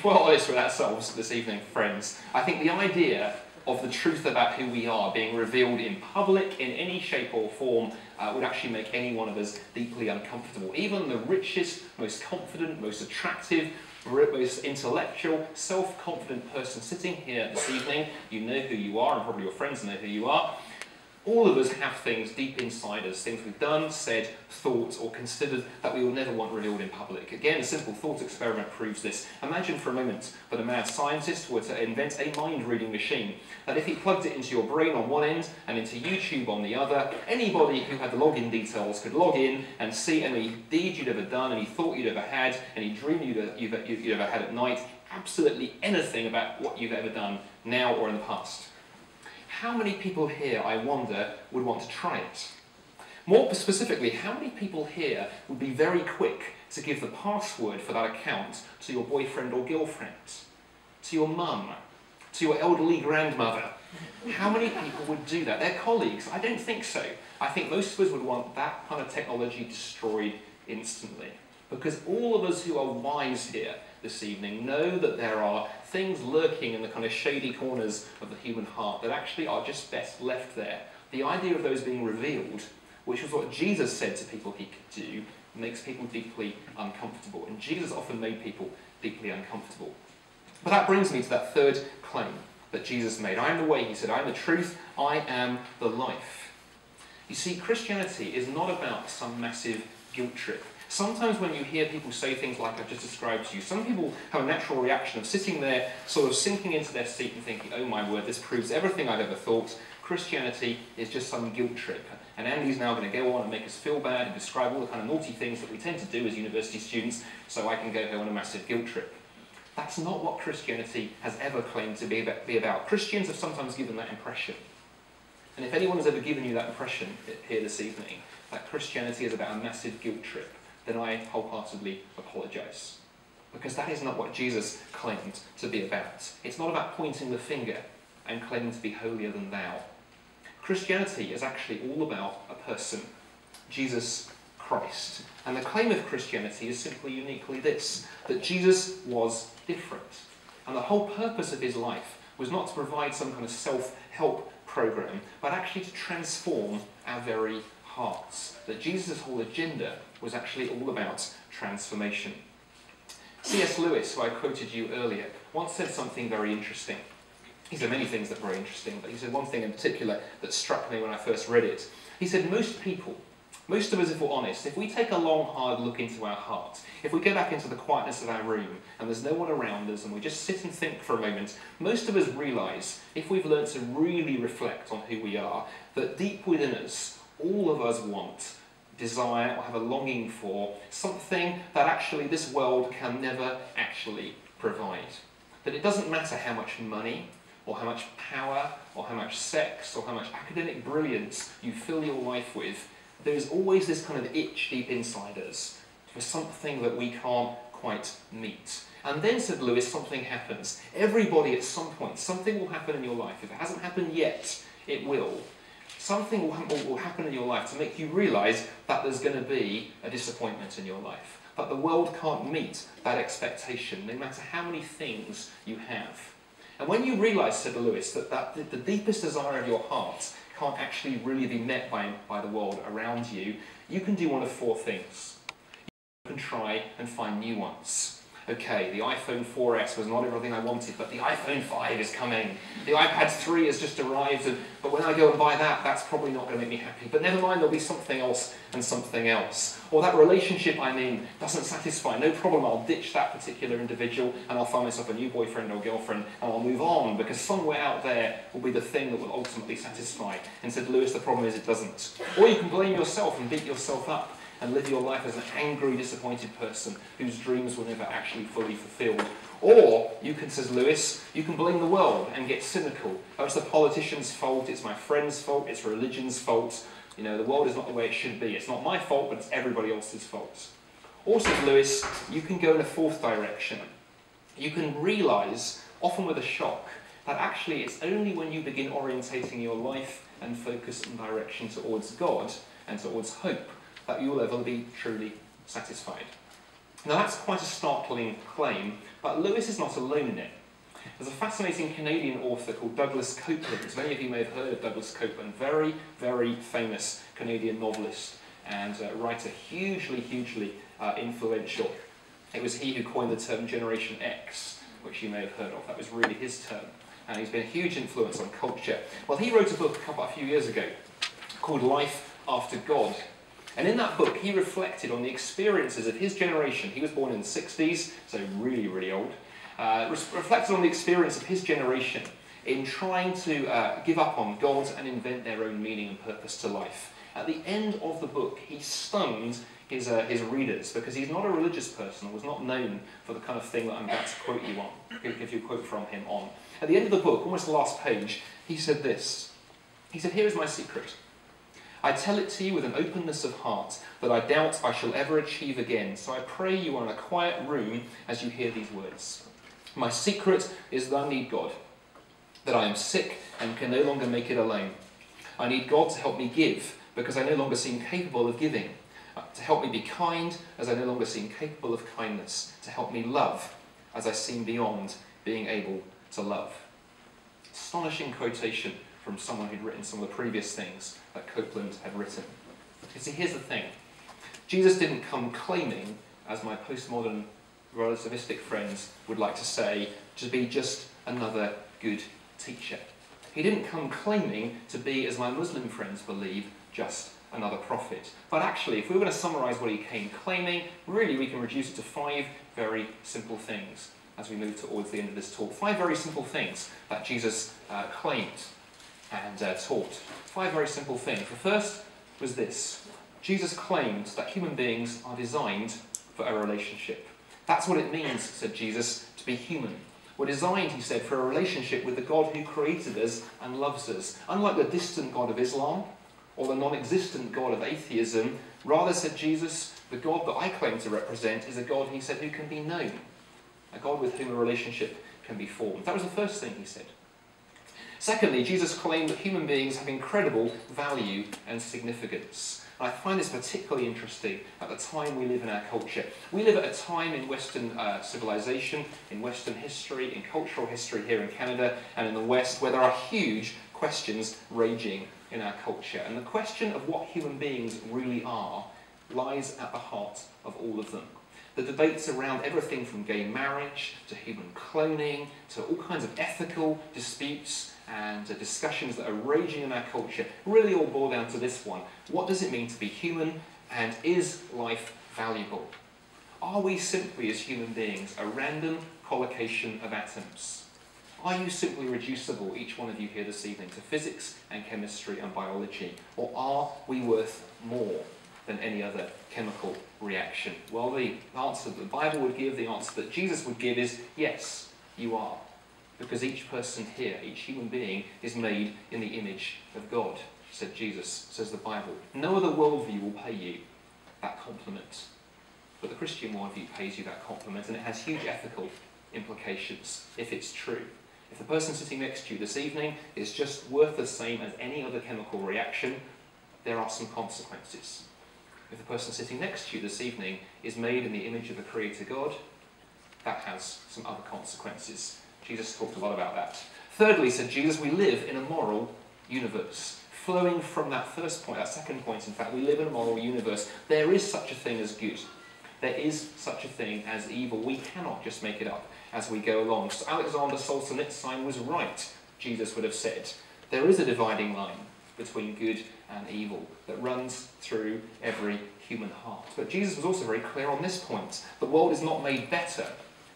if we're honest with ourselves this evening, friends, I think the idea of the truth about who we are being revealed in public in any shape or form would actually make any one of us deeply uncomfortable. Even the richest, most confident, most attractive, most intellectual, self-confident person sitting here this evening, you know who you are, and probably your friends know who you are. All of us have things deep inside us, things we've done, said, thought, or considered that we will never want revealed in public. Again, a simple thought experiment proves this. Imagine for a moment that a mad scientist were to invent a mind-reading machine, that if he plugged it into your brain on one end and into YouTube on the other, anybody who had the login details could log in and see any deed you'd ever done, any thought you'd ever had, any dream you'd ever had at night, absolutely anything about what you've ever done now or in the past. How many people here, I wonder, would want to try it? More specifically, how many people here would be very quick to give the password for that account to your boyfriend or girlfriend, to your mum, to your elderly grandmother? How many people would do that? Their colleagues? I don't think so. I think most of us would want that kind of technology destroyed instantly. Because all of us who are wise here this evening know that there are things lurking in the kind of shady corners of the human heart that actually are just best left there. The idea of those being revealed, which was what Jesus said to people he could do, makes people deeply uncomfortable. And Jesus often made people deeply uncomfortable. But that brings me to that third claim that Jesus made. I am the way, he said, I am the truth, I am the life. You see, Christianity is not about some massive guilt trip. Sometimes when you hear people say things like I've just described to you, some people have a natural reaction of sitting there, sort of sinking into their seat and thinking, oh my word, this proves everything I've ever thought. Christianity is just some guilt trip. And Andy's now going to go on and make us feel bad and describe all the kind of naughty things that we tend to do as university students, so I can go home on a massive guilt trip. That's not what Christianity has ever claimed to be about. Christians have sometimes given that impression. And if anyone has ever given you that impression here this evening, that Christianity is about a massive guilt trip, then I wholeheartedly apologise. Because that is not what Jesus claimed to be about. It's not about pointing the finger and claiming to be holier than thou. Christianity is actually all about a person, Jesus Christ. And the claim of Christianity is simply uniquely this, that Jesus was different. And the whole purpose of his life was not to provide some kind of self-help program, but actually to transform our very hearts. That Jesus' whole agenda was actually all about transformation. C.S. Lewis, who I quoted you earlier, once said something very interesting. He said many things that were very interesting, but he said one thing in particular that struck me when I first read it. He said most people, most of us if we're honest, if we take a long hard look into our hearts, if we go back into the quietness of our room and there's no one around us and we just sit and think for a moment, most of us realise, if we've learned to really reflect on who we are, that deep within us, all of us want, desire, or have a longing for something that actually this world can never actually provide. That it doesn't matter how much money, or how much power, or how much sex, or how much academic brilliance you fill your life with, there is always this kind of itch deep inside us for something that we can't quite meet. And then, said Lewis, something happens. Everybody at some point, something will happen in your life. If it hasn't happened yet, it will. Something will happen in your life to make you realise that there's going to be a disappointment in your life. That the world can't meet that expectation, no matter how many things you have. And when you realise, said Lewis, that the deepest desire of your heart can't actually really be met by the world around you, you can do one of four things. You can try and find new ones. Okay, the iPhone 4S was not everything I wanted, but the iPhone 5 is coming. The iPad 3 has just arrived, but when I go and buy that, that's probably not going to make me happy. But never mind, there'll be something else and something else. Or that relationship I'm in doesn't satisfy. No problem, I'll ditch that particular individual and I'll find myself a new boyfriend or girlfriend and I'll move on, because somewhere out there will be the thing that will ultimately satisfy. And said Lewis, the problem is it doesn't. Or you can blame yourself and beat yourself up and live your life as an angry, disappointed person whose dreams were never actually fully fulfilled. Or, you can, says Lewis, you can blame the world and get cynical. Oh, it's the politician's fault, it's my friend's fault, it's religion's fault. You know, the world is not the way it should be. It's not my fault, but it's everybody else's fault. Or, says Lewis, you can go in a fourth direction. You can realise, often with a shock, that actually it's only when you begin orientating your life and focus and direction towards God and towards hope that you will ever be truly satisfied. Now that's quite a startling claim, but Lewis is not alone in it. There's a fascinating Canadian author called Douglas Coupland. Many of you may have heard of Douglas Coupland, very, very famous Canadian novelist and writer, hugely influential. It was he who coined the term Generation X, which you may have heard of. That was really his term. And he's been a huge influence on culture. Well, he wrote a book a few years ago called Life After God. And in that book, he reflected on the experiences of his generation. He was born in the 60s, so really, really old. Reflected on the experience of his generation in trying to give up on God and invent their own meaning and purpose to life. At the end of the book, he stunned his readers because he's not a religious person or was not known for the kind of thing that I'm about to quote you on, give you a quote from him on. At the end of the book, almost the last page, he said this. He said, "Here is my secret. I tell it to you with an openness of heart that I doubt I shall ever achieve again, so I pray you are in a quiet room as you hear these words. My secret is that I need God, that I am sick and can no longer make it alone. I need God to help me give, because I no longer seem capable of giving, to help me be kind, as I no longer seem capable of kindness, to help me love, as I seem beyond being able to love." Astonishing quotation from someone who'd written some of the previous things that Coupland had written. You see, here's the thing. Jesus didn't come claiming, as my postmodern relativistic friends would like to say, to be just another good teacher. He didn't come claiming to be, as my Muslim friends believe, just another prophet. But actually, if we were going to summarise what he came claiming, really we can reduce it to 5 very simple things as we move towards the end of this talk. 5 very simple things that Jesus claimed and taught. 5 very simple things. The first was this. Jesus claimed that human beings are designed for a relationship. That's what it means, said Jesus, to be human. We're designed, he said, for a relationship with the God who created us and loves us. Unlike the distant God of Islam or the non-existent God of atheism, rather, said Jesus, the God that I claim to represent is a God, he said, who can be known. A God with whom a relationship can be formed. That was the first thing he said. Secondly, Jesus claimed that human beings have incredible value and significance. And I find this particularly interesting at the time we live in our culture. We live at a time in Western civilization, in Western history, in cultural history here in Canada and in the West, where there are huge questions raging in our culture. And the question of what human beings really are lies at the heart of all of them. The debates around everything from gay marriage to human cloning to all kinds of ethical disputes and discussions that are raging in our culture really all boil down to this one. What does it mean to be human, and is life valuable? Are we simply, as human beings, a random collocation of atoms? Are you simply reducible, each one of you here this evening, to physics and chemistry and biology? Or are we worth more than any other chemical reaction? Well, the answer that the Bible would give, the answer that Jesus would give is yes, you are. Because each person here, each human being, is made in the image of God, said Jesus, says the Bible. No other worldview will pay you that compliment. But the Christian worldview pays you that compliment, and it has huge ethical implications if it's true. If the person sitting next to you this evening is just worth the same as any other chemical reaction, there are some consequences. If the person sitting next to you this evening is made in the image of the Creator God, that has some other consequences. Jesus talked a lot about that. Thirdly, said Jesus, we live in a moral universe. Flowing from that first point, that second point, in fact, we live in a moral universe. There is such a thing as good. There is such a thing as evil. We cannot just make it up as we go along. So Alexander Solzhenitsyn was right, Jesus would have said. There is a dividing line between good and evil that runs through every human heart. But Jesus was also very clear on this point. The world is not made better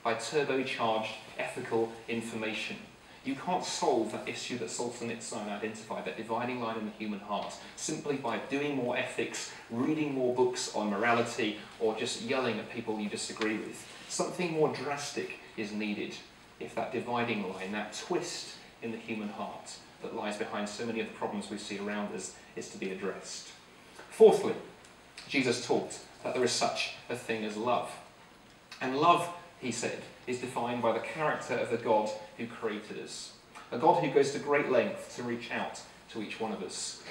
by turbocharged ethical information. You can't solve that issue that Solzhenitsyn identified, that dividing line in the human heart, simply by doing more ethics, reading more books on morality, or just yelling at people you disagree with. Something more drastic is needed if that dividing line, that twist in the human heart that lies behind so many of the problems we see around us, is to be addressed. Fourthly, Jesus taught that there is such a thing as love. And love, he said, is defined by the character of the God who created us. A God who goes to great lengths to reach out to each one of us.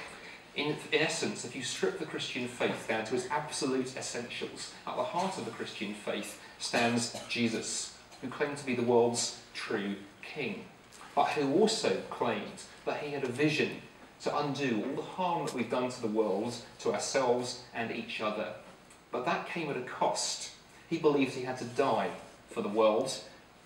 In essence, if you strip the Christian faith down to its absolute essentials, at the heart of the Christian faith stands Jesus, who claimed to be the world's true king, but who also claimed that he had a vision to undo all the harm that we've done to the world, to ourselves and each other. But that came at a cost. He believed he had to die for the world,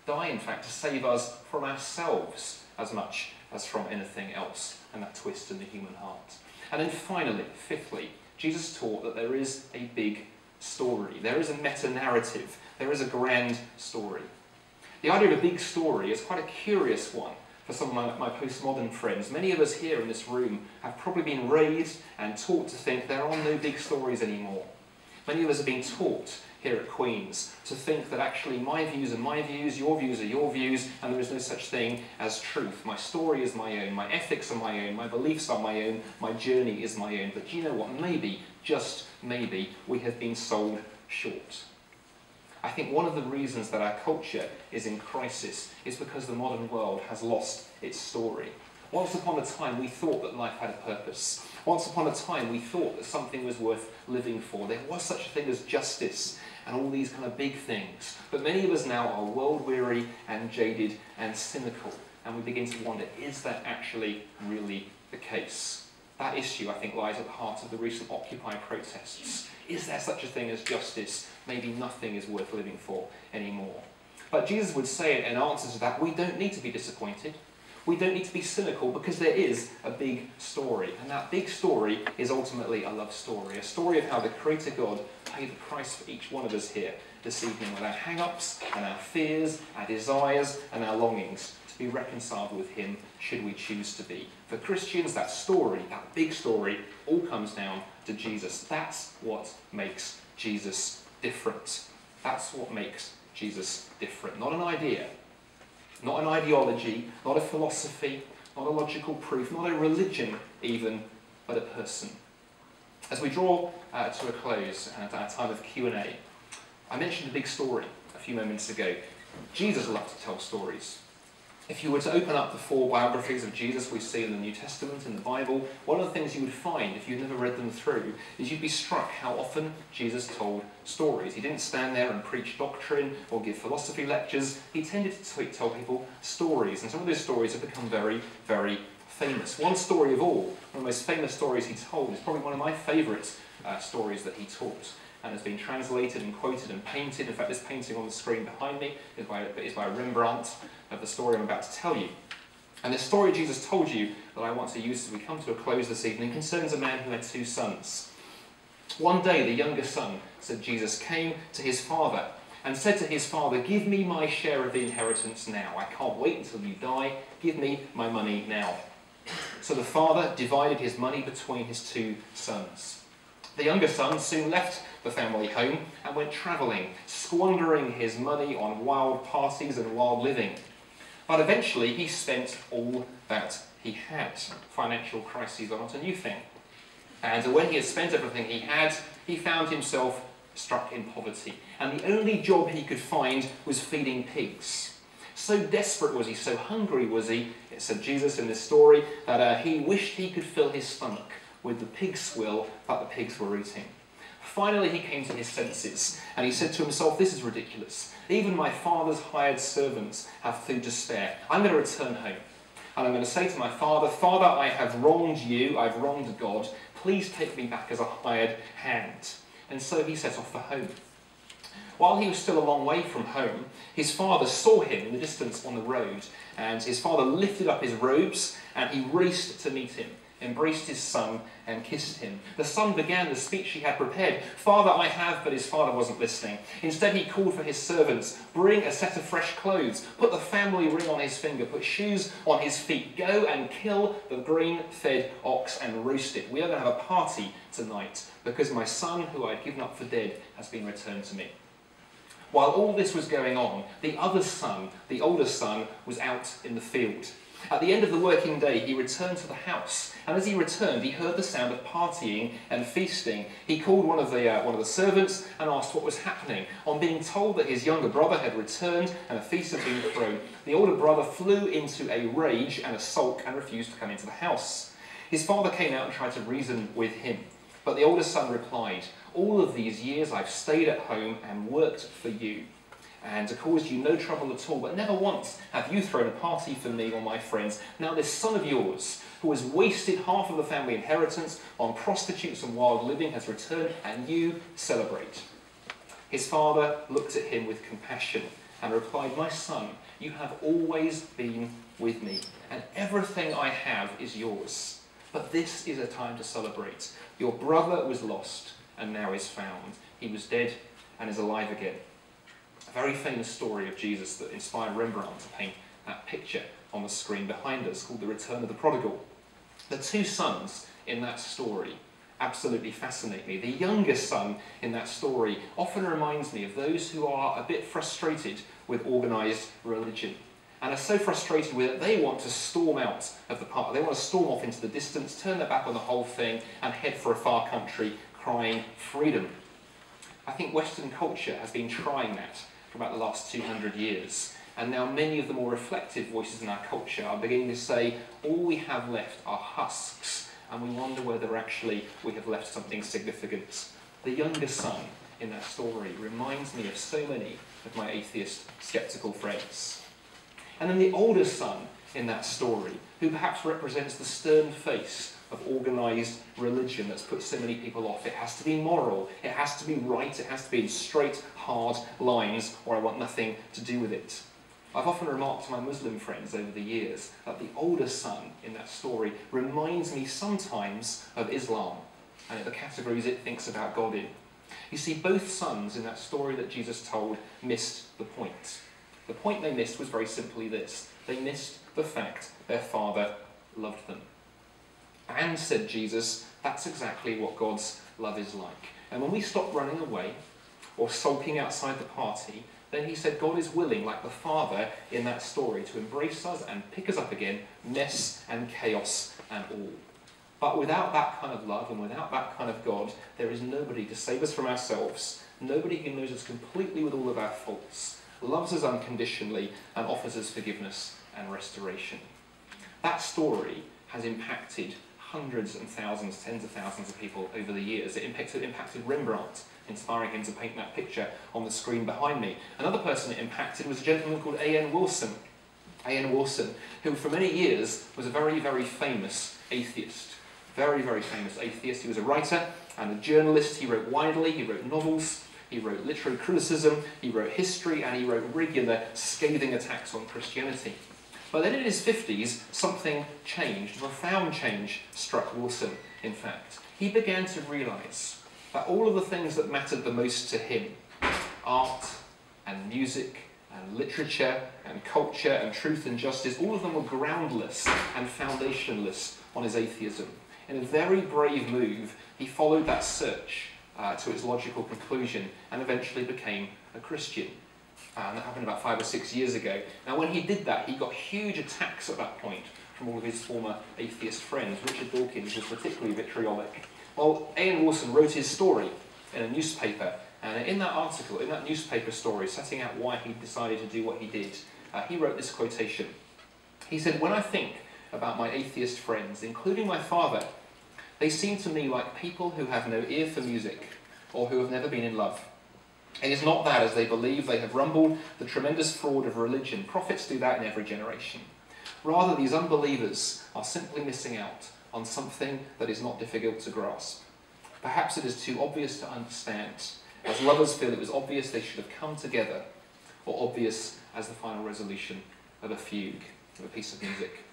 die in fact to save us from ourselves as much as from anything else, and that twist in the human heart. And then finally, fifthly, Jesus taught that there is a big story. There is a meta-narrative. There is a grand story. The idea of a big story is quite a curious one for some of my postmodern friends. Many of us here in this room have probably been raised and taught to think there are no big stories anymore. Many of us have been taught here at Queen's to think that actually my views are my views, your views are your views, and there is no such thing as truth. My story is my own, my ethics are my own, my beliefs are my own, my journey is my own. But do you know what? Maybe, just maybe, we have been sold short. I think one of the reasons that our culture is in crisis is because the modern world has lost its story. Once upon a time we thought that life had a purpose. Once upon a time we thought that something was worth living for. There was such a thing as justice and all these kind of big things. But many of us now are world-weary and jaded and cynical, and we begin to wonder, is that actually really the case? That issue, I think, lies at the heart of the recent Occupy protests. Is there such a thing as justice? Maybe nothing is worth living for anymore. But Jesus would say in answer to that, we don't need to be disappointed. We don't need to be cynical, because there is a big story. And that big story is ultimately a love story. A story of how the Creator God paid the price for each one of us here this evening, with our hang-ups and our fears, our desires and our longings, to be reconciled with him should we choose to be. For Christians, that story, that big story, all comes down to Jesus. That's what makes Jesus different. That's what makes Jesus different. Not an idea, not an ideology, not a philosophy, not a logical proof, not a religion even, but a person. As we draw to a close at our time of Q&A, I mentioned a big story a few moments ago. Jesus loved to tell stories. If you were to open up the 4 biographies of Jesus we see in the New Testament, in the Bible, one of the things you would find, if you've never read them through, is you'd be struck how often Jesus told stories. He didn't stand there and preach doctrine or give philosophy lectures. He tended to tell people stories, and some of those stories have become very, very famous. One story of all, one of the most famous stories he told, is probably one of my favourite stories that he taught, and has been translated and quoted and painted. In fact, this painting on the screen behind me is by Rembrandt, of the story I'm about to tell you. And the story Jesus told you that I want to use as we come to a close this evening concerns a man who had 2 sons. One day the younger son, said Jesus, came to his father and said to his father, "Give me my share of the inheritance now. I can't wait until you die. Give me my money now." So the father divided his money between his 2 sons. The younger son soon left the family home and went travelling, squandering his money on wild parties and wild living. But eventually he spent all that he had. Financial crises are not a new thing. And when he had spent everything he had, he found himself struck in poverty. And the only job he could find was feeding pigs. So desperate was he, so hungry was he, it said Jesus in this story, that he wished he could fill his stomach with the pig swill that the pigs were eating. Finally he came to his senses, and he said to himself, "This is ridiculous. Even my father's hired servants have food to spare. I'm going to return home, and I'm going to say to my father, 'Father, I have wronged you, I've wronged God. Please take me back as a hired hand.'" And so he set off for home. While he was still a long way from home, his father saw him in the distance on the road, and his father lifted up his robes, and he raced to meet him, embraced his son and kissed him. The son began the speech he had prepared. "Father, I have," but his father wasn't listening. Instead he called for his servants. "Bring a set of fresh clothes. Put the family ring on his finger. Put shoes on his feet. Go and kill the grain-fed ox and roast it. We are going to have a party tonight because my son, who I had given up for dead, has been returned to me." While all this was going on, the other son, the older son, was out in the field. At the end of the working day, he returned to the house, and as he returned, he heard the sound of partying and feasting. He called one of the servants and asked what was happening. On being told that his younger brother had returned and a feast had been thrown, the older brother flew into a rage and a sulk and refused to come into the house. His father came out and tried to reason with him, but the older son replied, "All of these years I've stayed at home and worked for you, and caused you no trouble at all, but never once have you thrown a party for me or my friends. Now this son of yours, who has wasted half of the family inheritance on prostitutes and wild living, has returned, and you celebrate." His father looked at him with compassion and replied, "My son, you have always been with me, and everything I have is yours. But this is a time to celebrate. Your brother was lost and now is found. He was dead and is alive again." A very famous story of Jesus that inspired Rembrandt to paint that picture on the screen behind us, called The Return of the Prodigal. The two sons in that story absolutely fascinate me. The youngest son in that story often reminds me of those who are a bit frustrated with organised religion, and are so frustrated with it they want to storm out of the park. They want to storm off into the distance, turn their back on the whole thing, and head for a far country crying freedom. I think Western culture has been trying that for about the last 200 years. And now many of the more reflective voices in our culture are beginning to say, all we have left are husks, and we wonder whether actually we have left something significant. The younger son in that story reminds me of so many of my atheist, sceptical friends. And then the older son in that story, who perhaps represents the stern face of organised religion that's put so many people off. It has to be moral, it has to be right, it has to be in straight, hard lines, or I want nothing to do with it. I've often remarked to my Muslim friends over the years that the older son in that story reminds me sometimes of Islam and the categories it thinks about God in. You see, both sons in that story that Jesus told missed the point. The point they missed was very simply this. They missed the fact their father loved them. And, said Jesus, that's exactly what God's love is like. And when we stop running away or sulking outside the party, then he said God is willing, like the father in that story, to embrace us and pick us up again, mess and chaos and all. But without that kind of love and without that kind of God, there is nobody to save us from ourselves, nobody who knows us completely with all of our faults, loves us unconditionally, and offers us forgiveness and restoration. That story has impacted hundreds and thousands, tens of thousands of people over the years. It impacted Rembrandt, inspiring him to paint that picture on the screen behind me. Another person it impacted was a gentleman called A.N. Wilson. A.N. Wilson, who for many years was a very, very famous atheist. Very, very famous atheist. He was a writer and a journalist. He wrote widely, he wrote novels, he wrote literary criticism, he wrote history, and he wrote regular scathing attacks on Christianity. But then in his 50s, something changed. A profound change struck Wilson, in fact. He began to realise that all of the things that mattered the most to him, art and music and literature and culture and truth and justice, all of them were groundless and foundationless on his atheism. In a very brave move, he followed that search to its logical conclusion and eventually became a Christian. And that happened about 5 or 6 years ago. Now, when he did that, he got huge attacks at that point from all of his former atheist friends. Richard Dawkins was particularly vitriolic. Well, A.N. Wilson wrote his story in a newspaper, and in that article, in that newspaper story, setting out why he decided to do what he did, he wrote this quotation. He said, "When I think about my atheist friends, including my father, they seem to me like people who have no ear for music or who have never been in love. It is not that, as they believe they have rumbled the tremendous fraud of religion. Prophets do that in every generation. Rather, these unbelievers are simply missing out on something that is not difficult to grasp. Perhaps it is too obvious to understand, as lovers feel it was obvious they should have come together, or obvious as the final resolution of a fugue, of a piece of music."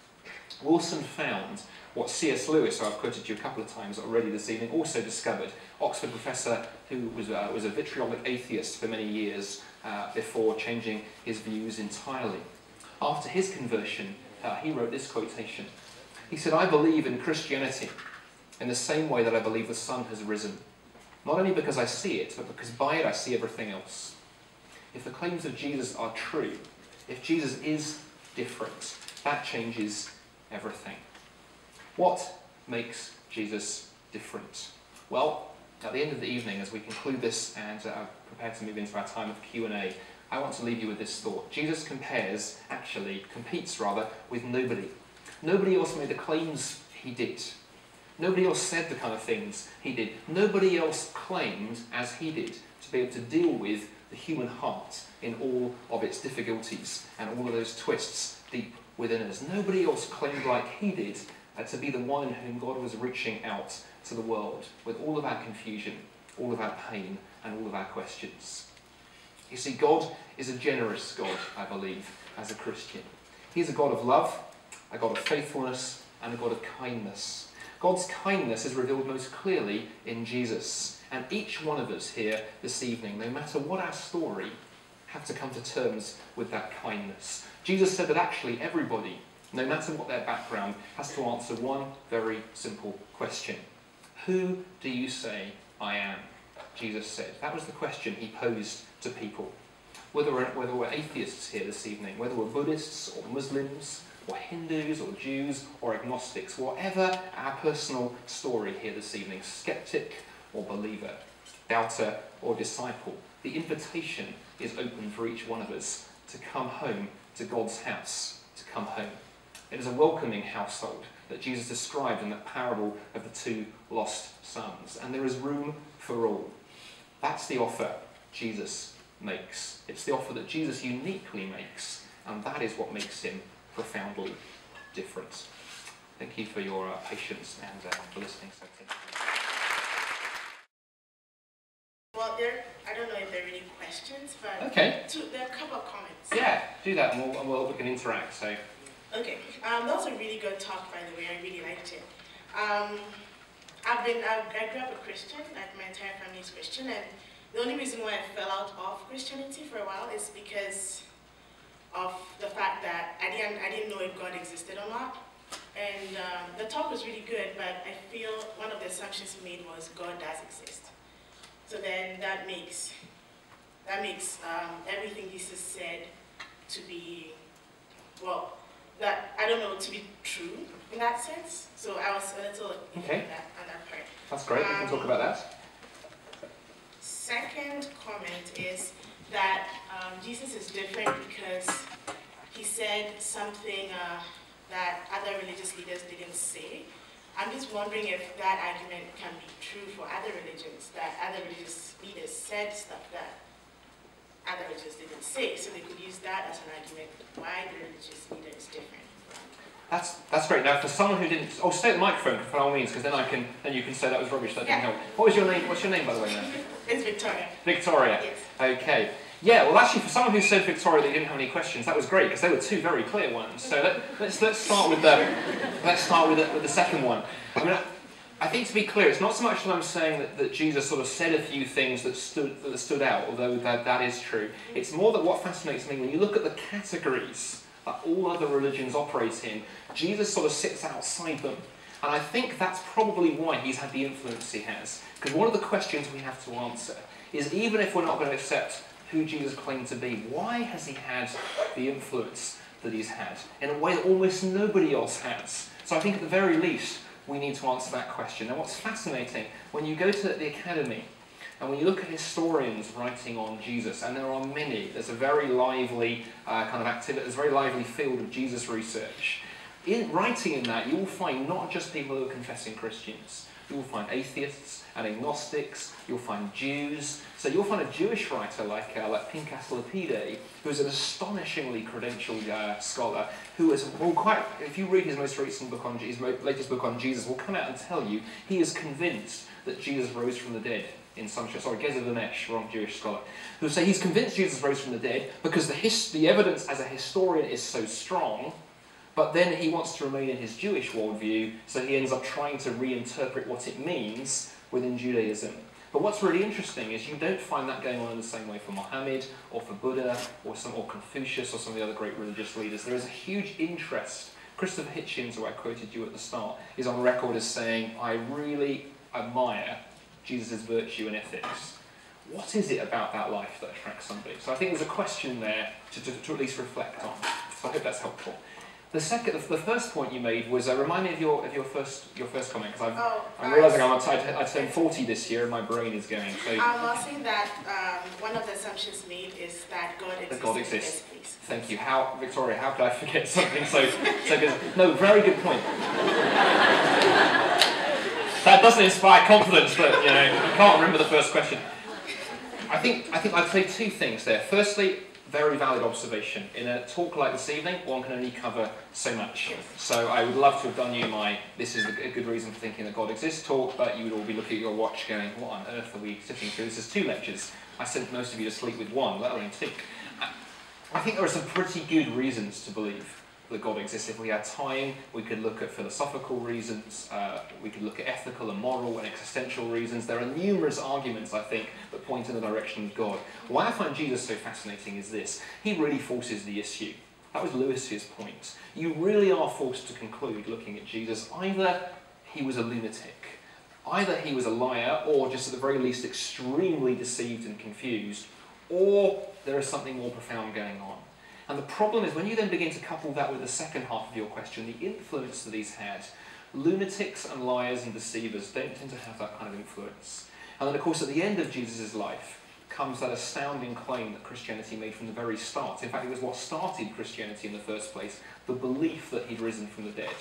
Wilson found what C.S. Lewis, who I've quoted you a couple of times already this evening, also discovered. Oxford professor who was a vitriolic atheist for many years before changing his views entirely. After his conversion, he wrote this quotation. He said, "I believe in Christianity in the same way that I believe the sun has risen. Not only because I see it, but because by it I see everything else. If the claims of Jesus are true, if Jesus is different, that changes everything." What makes Jesus different? Well, at the end of the evening, as we conclude this and are prepared to move into our time of Q&A, I want to leave you with this thought. Jesus competes with nobody. Nobody else made the claims he did. Nobody else said the kind of things he did. Nobody else claimed, as he did, to be able to deal with the human heart in all of its difficulties and all of those twists deep within us. Nobody else claimed like he did to be the one whom God was reaching out to the world with all of our confusion, all of our pain, and all of our questions. You see, God is a generous God, I believe, as a Christian. He's a God of love, a God of faithfulness, and a God of kindness. God's kindness is revealed most clearly in Jesus. And each one of us here this evening, no matter what our story, have to come to terms with that kindness. Jesus said that actually everybody, no matter what their background, has to answer one very simple question. Who do you say I am? Jesus said. That was the question he posed to people. Whether we're atheists here this evening, whether we're Buddhists or Muslims, or Hindus or Jews or agnostics, whatever our personal story here this evening, skeptic or believer, doubter or disciple, the invitation is open for each one of us to come home to God's house, to come home. It is a welcoming household that Jesus described in the parable of the two lost sons, and there is room for all. That's the offer Jesus makes. It's the offer that Jesus uniquely makes, and that is what makes him profoundly different. Thank you for your patience and for listening so attentively.
Well, I don't know if there are any questions, but
okay.
There are a couple of comments.
Yeah, do that and we can interact. So.
Okay, that was a really good talk, by the way. I really liked it. I grew up a Christian, like my entire family is Christian, and the only reason why I fell out of Christianity for a while is because of the fact that I didn't know if God existed or not. And the talk was really good, but I feel one of the assumptions made was God does exist. So then that makes everything Jesus said to be, well, that I don't know, to be true in that sense. So I was a little
okay.
on that part.
That's great. We can talk about that.
Second comment is that Jesus is different because he said something that other religious leaders didn't say. I'm just wondering if that argument can be true for other religions, that other religious leaders said stuff that other religions didn't say, so they could use that as an argument why the religious leader is different.
That's great. Now, for someone who didn't, stay at the microphone for all means, because then you can say that was rubbish. That didn't help. What was your name? What's your name, by the way? Now?
It's Victoria.
Victoria.
Yes.
Okay. Yeah. Well, actually, for someone who said Victoria, they didn't have any questions. That was great because they were two very clear ones. So let's start with the second one. I mean, I think to be clear, it's not so much that I'm saying that Jesus sort of said a few things that stood out, although that is true. It's more that what fascinates me when you look at the categories that all other religions operate in, Jesus sort of sits outside them. And I think that's probably why he's had the influence he has. Because one of the questions we have to answer is, even if we're not going to accept who Jesus claimed to be, why has he had the influence that he's had in a way that almost nobody else has? So I think at the very least, we need to answer that question. Now, what's fascinating, when you go to the academy, and when you look at historians writing on Jesus, and there are many, there's a very lively kind of activity, there's a very lively field of Jesus research. In writing in that, you will find not just people who are confessing Christians. You will find atheists and agnostics. You'll find Jews. So you'll find a Jewish writer like Pinchas Lapide, who is an astonishingly credentialed scholar, who is if you read his most recent book on his latest book on Jesus, will come out and tell you he is convinced that Jesus rose from the dead. In some Geza Vanesh, wrong Jewish scholar, who say he's convinced Jesus rose from the dead because the evidence as a historian is so strong, but then he wants to remain in his Jewish worldview, so he ends up trying to reinterpret what it means within Judaism. But what's really interesting is you don't find that going on in the same way for Muhammad, or for Buddha, or Confucius, or some of the other great religious leaders. There is a huge interest. Christopher Hitchens, who I quoted you at the start, is on record as saying, I really admire Jesus' virtue and ethics. What is it about that life that attracts somebody? So I think there's a question there to at least reflect on. So I hope that's helpful. The first point you made was remind me of your first comment, because I'm realising I turned 40 this year and my brain is going. So
I was saying that one of the assumptions made is that God exists.
That God exists. Thank you. Victoria, how could I forget something so good? No, very good point. That doesn't inspire confidence, but you know, you can't remember the first question. I think I'd say two things there. Firstly, very valid observation. In a talk like this evening, one can only cover so much. So I would love to have done you my "this is a good reason for thinking that God exists" talk, but you would all be looking at your watch going, "What on earth are we sitting through? This is 2 lectures. I sent most of you to sleep with 1, let alone 2." I think there are some pretty good reasons to believe that God exists. If we had time, we could look at philosophical reasons, we could look at ethical and moral and existential reasons. There are numerous arguments, I think, that point in the direction of God. Why I find Jesus so fascinating is this. He really forces the issue. That was Lewis's point. You really are forced to conclude, looking at Jesus, either he was a lunatic, either he was a liar, or just at the very least extremely deceived and confused, or there is something more profound going on. And the problem is when you then begin to couple that with the second half of your question, the influence that he's had, lunatics and liars and deceivers don't tend to have that kind of influence. And then of course at the end of Jesus' life comes that astounding claim that Christianity made from the very start. In fact, it was what started Christianity in the first place, the belief that he'd risen from the dead.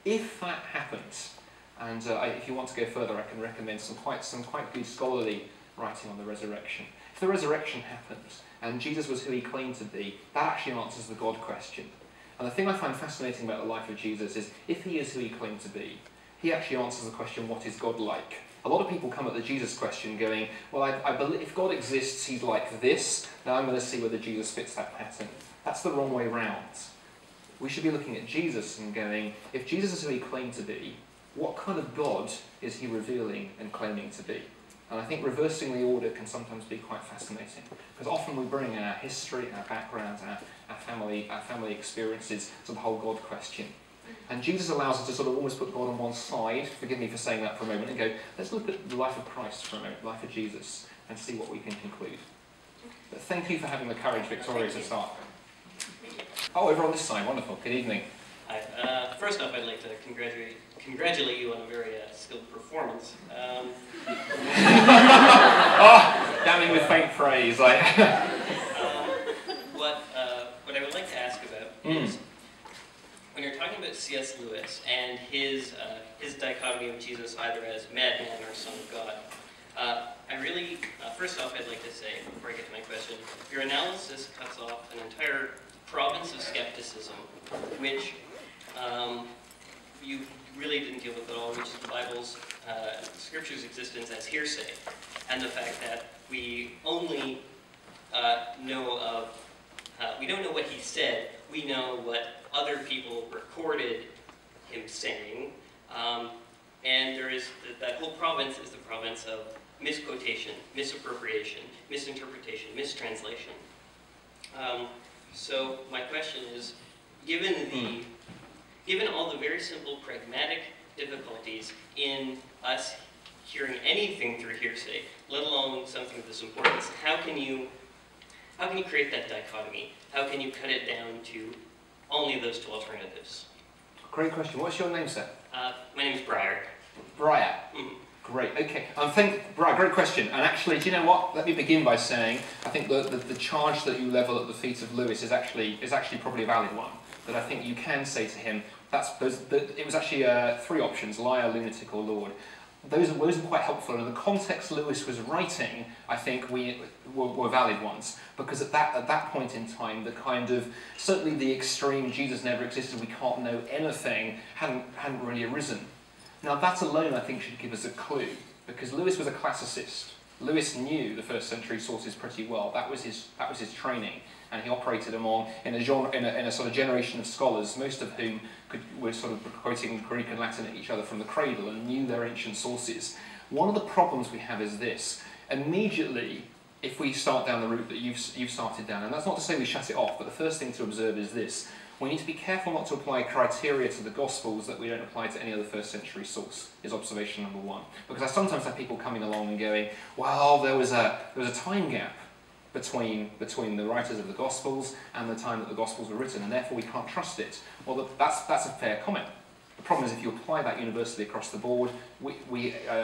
If that happens, and if you want to go further, I can recommend some quite good scholarly writing on the resurrection. If the resurrection happens, and Jesus was who he claimed to be, that actually answers the God question. And the thing I find fascinating about the life of Jesus is, if he is who he claimed to be, he actually answers the question, what is God like? A lot of people come at the Jesus question going, well, I believe if God exists, he's like this, now I'm going to see whether Jesus fits that pattern. That's the wrong way round. We should be looking at Jesus and going, if Jesus is who he claimed to be, what kind of God is he revealing and claiming to be? And I think reversing the order can sometimes be quite fascinating, because often we bring our history, our backgrounds, our family experiences to the whole God question. And Jesus allows us to sort of almost put God on one side, forgive me for saying that for a moment, and go, let's look at the life of Christ for a moment, the life of Jesus, and see what we can conclude. But thank you for having the courage, Victoria, to start. Oh, over on this side, wonderful. Good evening.
Hi. First off, I'd like to congratulate you on a very skilled performance.
Oh, damning with faint praise.
What I would like to ask about is, when you're talking about C.S. Lewis and his dichotomy of Jesus either as madman or son of God, I really, first off, I'd like to say, before I get to my question, your analysis cuts off an entire province of skepticism, which you really didn't deal with at all, which is the Bible's, Scripture's existence as hearsay, and the fact that we only we don't know what he said, we know what other people recorded him saying, and there is, that whole province is the province of misquotation, misappropriation, misinterpretation, mistranslation. So my question is, given all the very simple pragmatic difficulties in us hearing anything through hearsay, let alone something of this importance, how can you create that dichotomy? How can you cut it down to only those 2 alternatives?
Great question. What's your name, sir?
My name is Briar.
Briar. Great. Okay. Briar, great question. And actually, do you know what? Let me begin by saying I think the charge that you level at the feet of Lewis is actually probably a valid one. That I think you can say to him, it was actually 3 options: liar, lunatic, or Lord. Those are quite helpful, and in the context Lewis was writing, I think were valid ones, because at that point in time, the kind of, certainly the extreme Jesus never existed, we can't know anything, hadn't really arisen. Now that alone, I think, should give us a clue, because Lewis was a classicist. Lewis knew the first century sources pretty well. That was his training, and he operated in a sort of generation of scholars, most of whom were sort of quoting Greek and Latin at each other from the cradle and knew their ancient sources. One of the problems we have is this: immediately, if we start down the route that you've started down, and that's not to say we shut it off, but the first thing to observe is this: we need to be careful not to apply criteria to the Gospels that we don't apply to any other first century source, is observation number 1. Because I sometimes have people coming along and going, well, there was a time gap between the writers of the Gospels and the time that the Gospels were written, and therefore we can't trust it. Well, that's a fair comment. The problem is if you apply that universally across the board,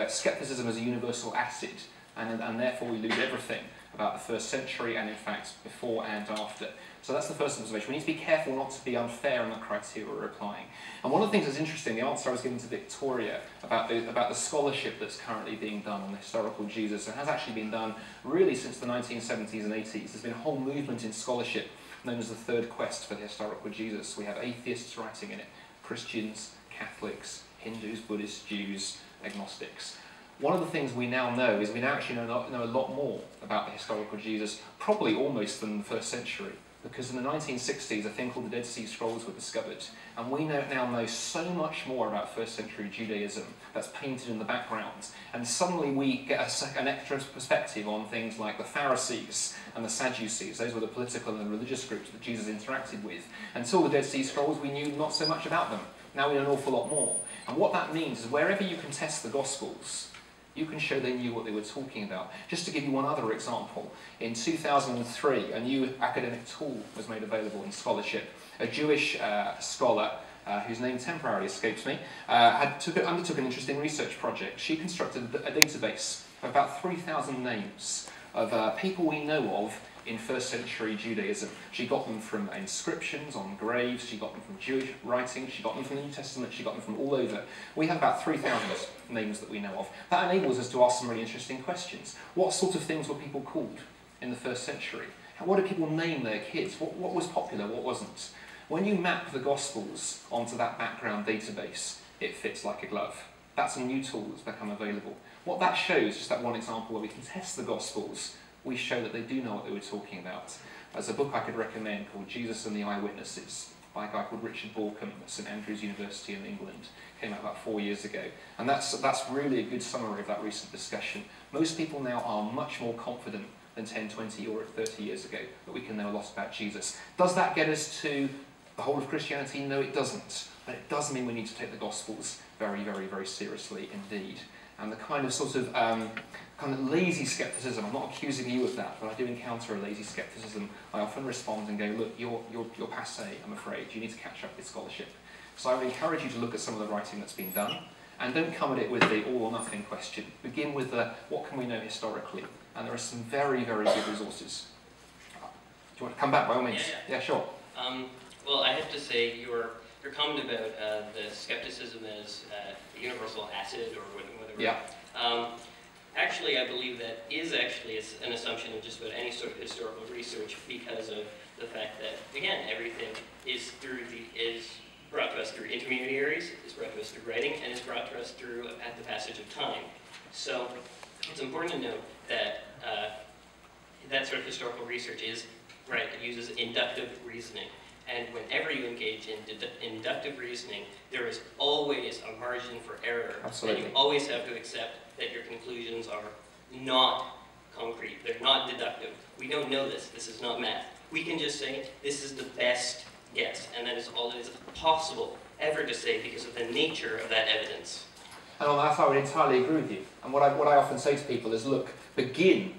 skepticism is a universal acid, and therefore we lose everything. about the first century, and in fact before and after. So that's the first observation. We need to be careful not to be unfair on the criteria we're applying. And one of the things that's interesting, the answer I was given to Victoria about the scholarship that's currently being done on the historical Jesus, and has actually been done really since the 1970s and 80s. There's been a whole movement in scholarship known as the third quest for the historical Jesus. We have atheists writing in it, Christians, Catholics, Hindus, Buddhists, Jews, agnostics. One of the things we now know is we now actually know a lot more about the historical Jesus, probably almost than the first century, because in the 1960s a thing called the Dead Sea Scrolls were discovered, and we now know so much more about first century Judaism that's painted in the background, and suddenly we get an extra perspective on things like the Pharisees and the Sadducees. Those were the political and religious groups that Jesus interacted with. Until the Dead Sea Scrolls, we knew not so much about them. Now we know an awful lot more. And what that means is wherever you can test the Gospels, you can show they knew what they were talking about. Just to give you one other example, in 2003, a new academic tool was made available in scholarship. A Jewish scholar, whose name temporarily escapes me, undertook an interesting research project. She constructed a database of about 3,000 names of people we know of in first century Judaism. She got them from inscriptions on graves, she got them from Jewish writings, she got them from the New Testament, she got them from all over. We have about 3,000 names that we know of. That enables us to ask some really interesting questions. What sort of things were people called in the first century? What did people name their kids? What was popular, what wasn't? When you map the Gospels onto that background database, it fits like a glove. That's a new tool that's become available. What that shows, just that one example where we can test the Gospels, we show that they do know what they were talking about. There's a book I could recommend called Jesus and the Eyewitnesses by a guy called Richard Borkham at St Andrews University in England. Came out about 4 years ago. And that's really a good summary of that recent discussion. Most people now are much more confident than 10, 20 or 30 years ago that we can know a lot about Jesus. Does that get us to the whole of Christianity? No, it doesn't. But it does mean we need to take the Gospels very, very, very seriously indeed. And the kind of lazy scepticism, I'm not accusing you of that, but I do encounter a lazy scepticism. I often respond and go, look, you're passé, I'm afraid. You need to catch up with scholarship. So I would encourage you to look at some of the writing that's been done, and don't come at it with the all or nothing question. Begin with the what can we know historically? And there are some very, very good resources. Do you want to come back by all means? Yeah, sure.
Well, I have to say your comment about the skepticism as universal acid or whatever.
Yeah.
Actually, I believe that is actually an assumption of just about any sort of historical research because of the fact that, again, everything is brought to us through intermediaries, is brought to us through writing, and is brought to us through at the passage of time. So it's important to note that that sort of historical research is, right, it uses inductive reasoning. And whenever you engage in inductive reasoning, there is always a margin for error.
Absolutely.
And you always have to accept that your conclusions are not concrete. They're not deductive. We don't know this. This is not math. We can just say, this is the best guess. And that is all it is possible ever to say because of the nature of that evidence.
And on that, I would entirely agree with you. And what I often say to people is, look, begin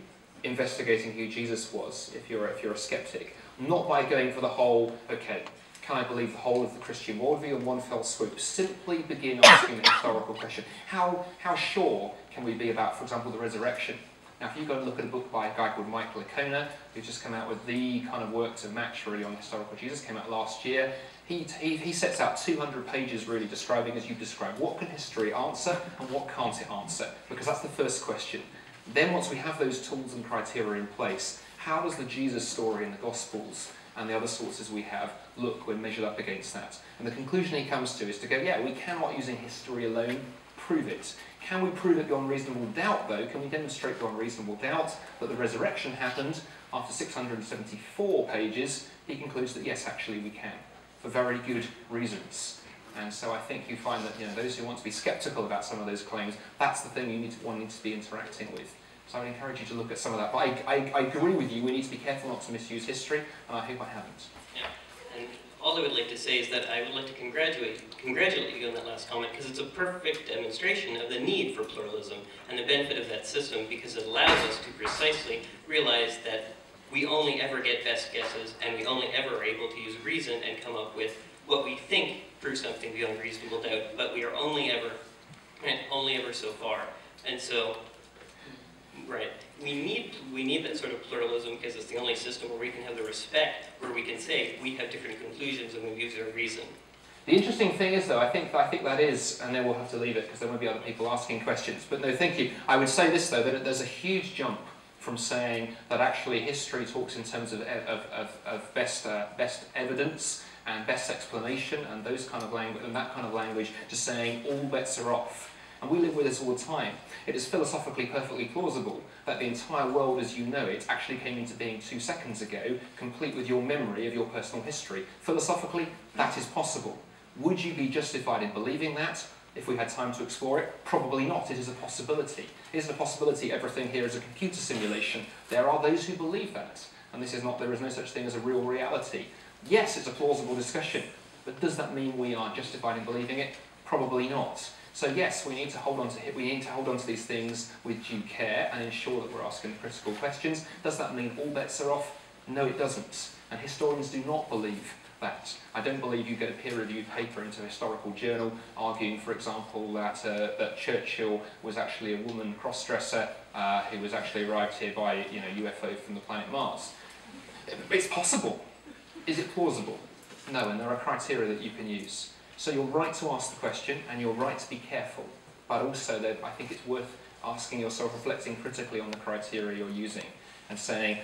investigating who Jesus was if you're a skeptic. Not by going for the whole, okay, can I believe the whole of the Christian worldview in one fell swoop? Simply begin asking the historical question. How sure can we be about, for example, the resurrection? Now, if you go and look at a book by a guy called Michael Licona, who's just come out with the kind of work to match really on historical Jesus, came out last year, he sets out 200 pages really describing, as you described, what can history answer and what can't it answer? Because that's the first question. Then once we have those tools and criteria in place, how does the Jesus story in the Gospels and the other sources we have look when measured up against that? And the conclusion he comes to is to go, yeah, we cannot, using history alone, prove it. Can we prove it beyond reasonable doubt, though? Can we demonstrate beyond reasonable doubt that the resurrection happened after 674 pages? He concludes that, yes, actually we can, for very good reasons. And so I think you find that those who want to be sceptical about some of those claims, that's the thing one needs to be interacting with. So I would encourage you to look at some of that. But I agree with you, we need to be careful not to misuse history, and I hope I haven't.
Yeah, and all I would like to say is that I would like to congratulate you on that last comment, because it's a perfect demonstration of the need for pluralism and the benefit of that system, because it allows us to precisely realize that we only ever get best guesses, and we only ever are able to use reason and come up with what we think proves something beyond reasonable doubt, but we are only ever so far. And so, right, we need that sort of pluralism because it's the only system where we can have the respect, where we can say we have different conclusions and we use our reason.
The interesting thing is, though, I think that is, and then we'll have to leave it because there won't be other people asking questions. But no, thank you. I would say this, though, that there's a huge jump from saying that actually history talks in terms of best evidence and best explanation and those kind of language and that kind of language to saying all bets are off. And we live with this all the time. It is philosophically perfectly plausible that the entire world as you know it actually came into being 2 seconds ago, complete with your memory of your personal history. Philosophically, that is possible. Would you be justified in believing that if we had time to explore it? Probably not. It is a possibility. It is a possibility everything here is a computer simulation. There are those who believe that. And there is no such thing as a real reality. Yes, it's a plausible discussion. But does that mean we are justified in believing it? Probably not. So yes, we need to hold on to these things with due care and ensure that we're asking the critical questions. Does that mean all bets are off? No, it doesn't. And historians do not believe that. I don't believe you get a peer-reviewed paper into a historical journal arguing, for example, that Churchill was actually a woman cross-dresser who was actually arrived here by UFO from the planet Mars. It's possible. Is it plausible? No, and there are criteria that you can use. So you're right to ask the question, and you're right to be careful. But also, I think it's worth asking yourself, reflecting critically on the criteria you're using, and saying,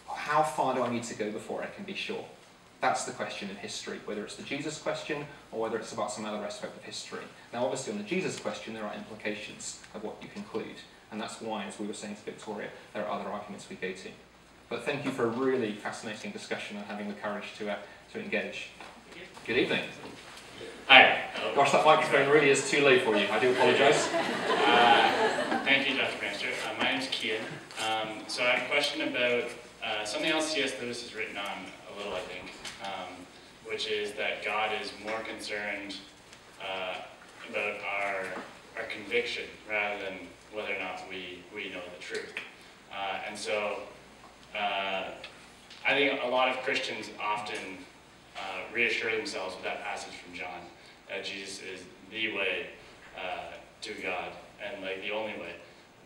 how far do I need to go before I can be sure? That's the question in history, whether it's the Jesus question or whether it's about some other aspect of history. Now, obviously, on the Jesus question, there are implications of what you conclude. And that's why, as we were saying to Victoria, there are other arguments we go to. But thank you for a really fascinating discussion and having the courage to engage. Good evening.
Hi.
Gosh, that microphone really is too low for you. I do apologise.
Thank you, Dr. Bannister. My name's Kian. So I have a question about something else C.S. Lewis has written on a little, I think, which is that God is more concerned about our conviction rather than whether or not we know the truth. And so I think a lot of Christians often reassure themselves with that passage from John, that Jesus is the way to God and like the only way.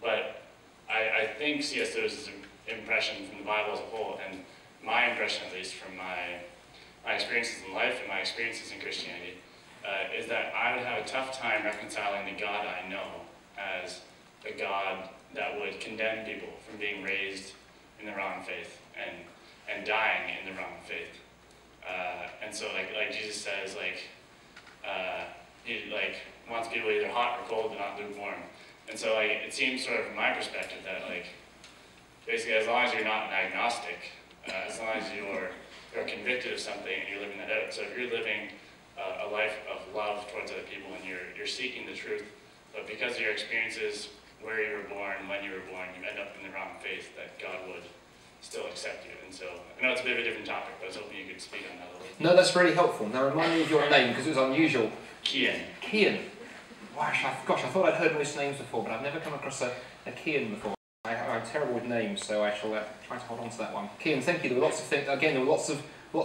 But I think C.S. Lewis's impression from the Bible as a whole, and my impression at least from my experiences in life and my experiences in Christianity, is that I would have a tough time reconciling the God I know as a God that would condemn people from being raised in the wrong faith and dying in the wrong faith. And so like Jesus says, he wants people either hot or cold but not lukewarm. And so it seems sort of from my perspective that basically as long as you're not an agnostic, as long as you're convicted of something and you're living that out. So if you're living a life of love towards other people and you're seeking the truth, but because of your experiences, where you were born, when you were born, you end up in the wrong faith, that God would still accept you. And so, I know it's a bit of a different topic, but I was hoping you could speak on that a little bit.
No, that's really helpful. Now remind me of your name, because it was unusual.
Kian.
Kian. Gosh, I thought I'd heard most names before, but I've never come across a Kian before. I'm terrible with names, so I shall try to hold on to that one. Kian, thank you. There were lots of things. Again, there were lots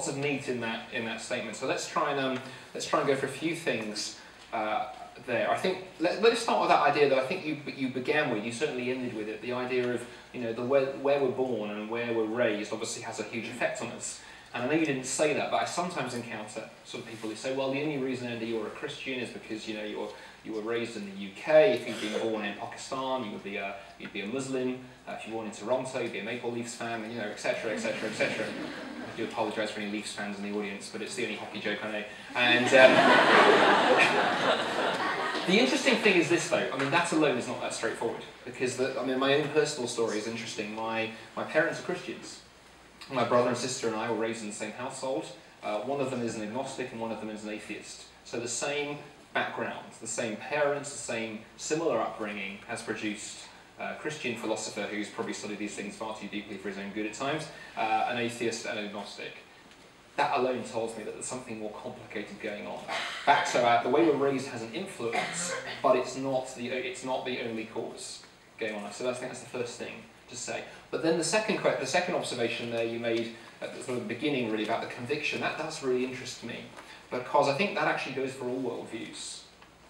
of meat in that statement. So let's try and go for a few things there. I think let's start with that idea that I think you began with. You certainly ended with it. The idea of where we're born and where we're raised obviously has a huge effect on us. And I know you didn't say that, but I sometimes encounter sort of people who say, well, the only reason, Andy, you're a Christian is because you were raised in the UK. If you'd been born in Pakistan, you'd be a Muslim. If you were born in Toronto, you'd be a Maple Leafs fan, and etc., etc., etc. I do apologise for any Leafs fans in the audience, but it's the only hockey joke I know. And the interesting thing is this, though. I mean, that alone is not that straightforward, because my own personal story is interesting. My parents are Christians. My brother and sister and I were raised in the same household. One of them is an agnostic and one of them is an atheist. So the same background, the same parents, the same similar upbringing has produced a Christian philosopher who's probably studied these things far too deeply for his own good at times, an atheist and an agnostic. That alone tells me that there's something more complicated going on. So the way we're raised has an influence, but it's not the only cause going on. So I think that's the first thing to say. But then the second observation there you made at the sort of beginning, really, about the conviction, that does really interest me, because I think that actually goes for all worldviews.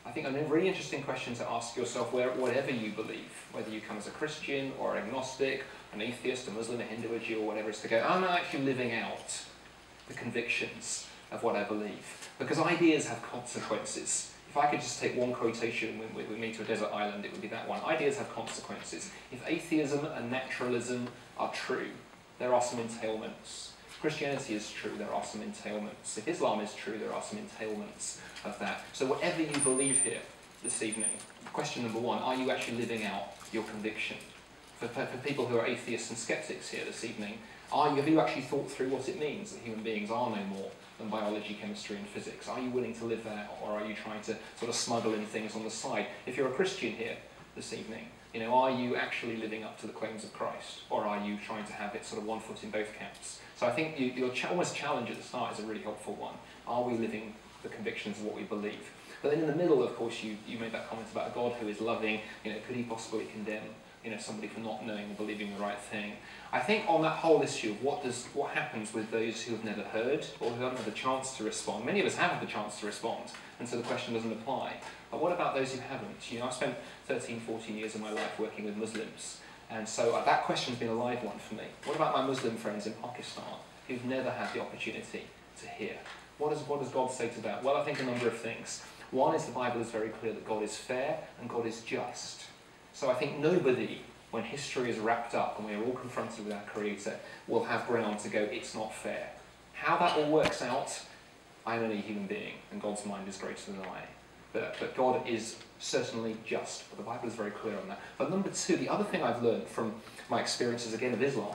I think a really interesting question to ask yourself, whatever you believe, whether you come as a Christian or an agnostic, an atheist, a Muslim, a Hindu, a Jew, or whatever, is to go, am I actually living out the convictions of what I believe? Because ideas have consequences. If I could just take one quotation with me to a desert island, it would be that one. Ideas have consequences. If atheism and naturalism are true, there are some entailments. If Christianity is true, there are some entailments. If Islam is true, there are some entailments of that. So whatever you believe here this evening, question number one, are you actually living out your conviction? For people who are atheists and skeptics here this evening, have you actually thought through what it means that human beings are no more than biology, chemistry and physics? Are you willing to live that, or are you trying to sort of smuggle in things on the side? If you're a Christian here this evening, are you actually living up to the claims of Christ, or are you trying to have it sort of one foot in both camps? So I think your almost challenge at the start is a really helpful one. Are we living the convictions of what we believe? But then in the middle, of course, you made that comment about a God who is loving. Could he possibly condemn somebody for not knowing or believing the right thing? I think on that whole issue of what happens with those who have never heard or who haven't had the chance to respond. Many of us have had the chance to respond, and so the question doesn't apply. But what about those who haven't? I spent 13, 14 years of my life working with Muslims, and so that question's been a live one for me. What about my Muslim friends in Pakistan who've never had the opportunity to hear? What does God say to that? Well, I think a number of things. One is the Bible is very clear that God is fair and God is just. So I think nobody, when history is wrapped up and we are all confronted with our Creator, will have ground to go, it's not fair. How that all works out, I'm only a human being, and God's mind is greater than I. But God is certainly just. But the Bible is very clear on that. But number two, the other thing I've learned from my experiences, again, of Islam,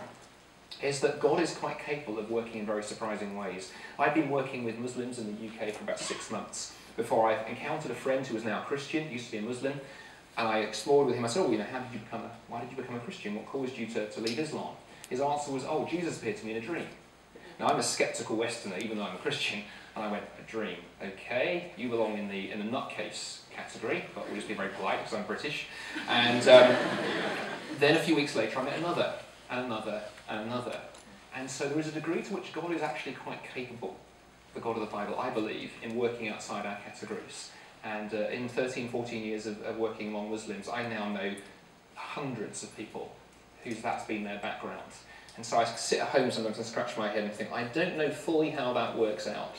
is that God is quite capable of working in very surprising ways. I've been working with Muslims in the UK for about 6 months before I encountered a friend who was now a Christian, used to be a Muslim, and I explored with him. I said, why did you become a Christian? What caused you to leave Islam? His answer was, Jesus appeared to me in a dream. Now, I'm a sceptical Westerner, even though I'm a Christian, and I went, a dream. Okay, you belong in the nutcase category, but we'll just be very polite because I'm British. And then a few weeks later, I met another, and another, and another. And so there is a degree to which God is actually quite capable, the God of the Bible, I believe, in working outside our categories. And in 13, 14 years of working among Muslims, I now know hundreds of people whose that's been their background. And so I sit at home sometimes and scratch my head and think, I don't know fully how that works out,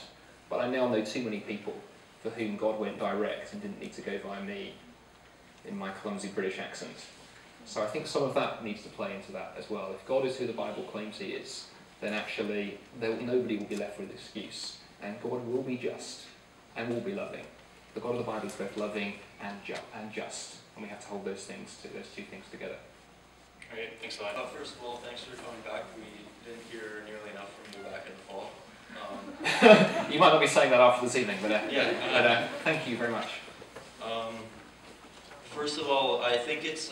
but I now know too many people for whom God went direct and didn't need to go via me in my clumsy British accent. So I think some of that needs to play into that as well. If God is who the Bible claims he is, then actually nobody will be left with excuse. And God will be just and will be loving. The God of the Bible is both loving and just, and we have to hold those two things together.
Okay, thanks a lot.
First of all, thanks for coming back. We didn't hear nearly enough from you back in the fall.
You might not be saying that after this evening, but
yeah.
Thank you very much.
First of all, I think it's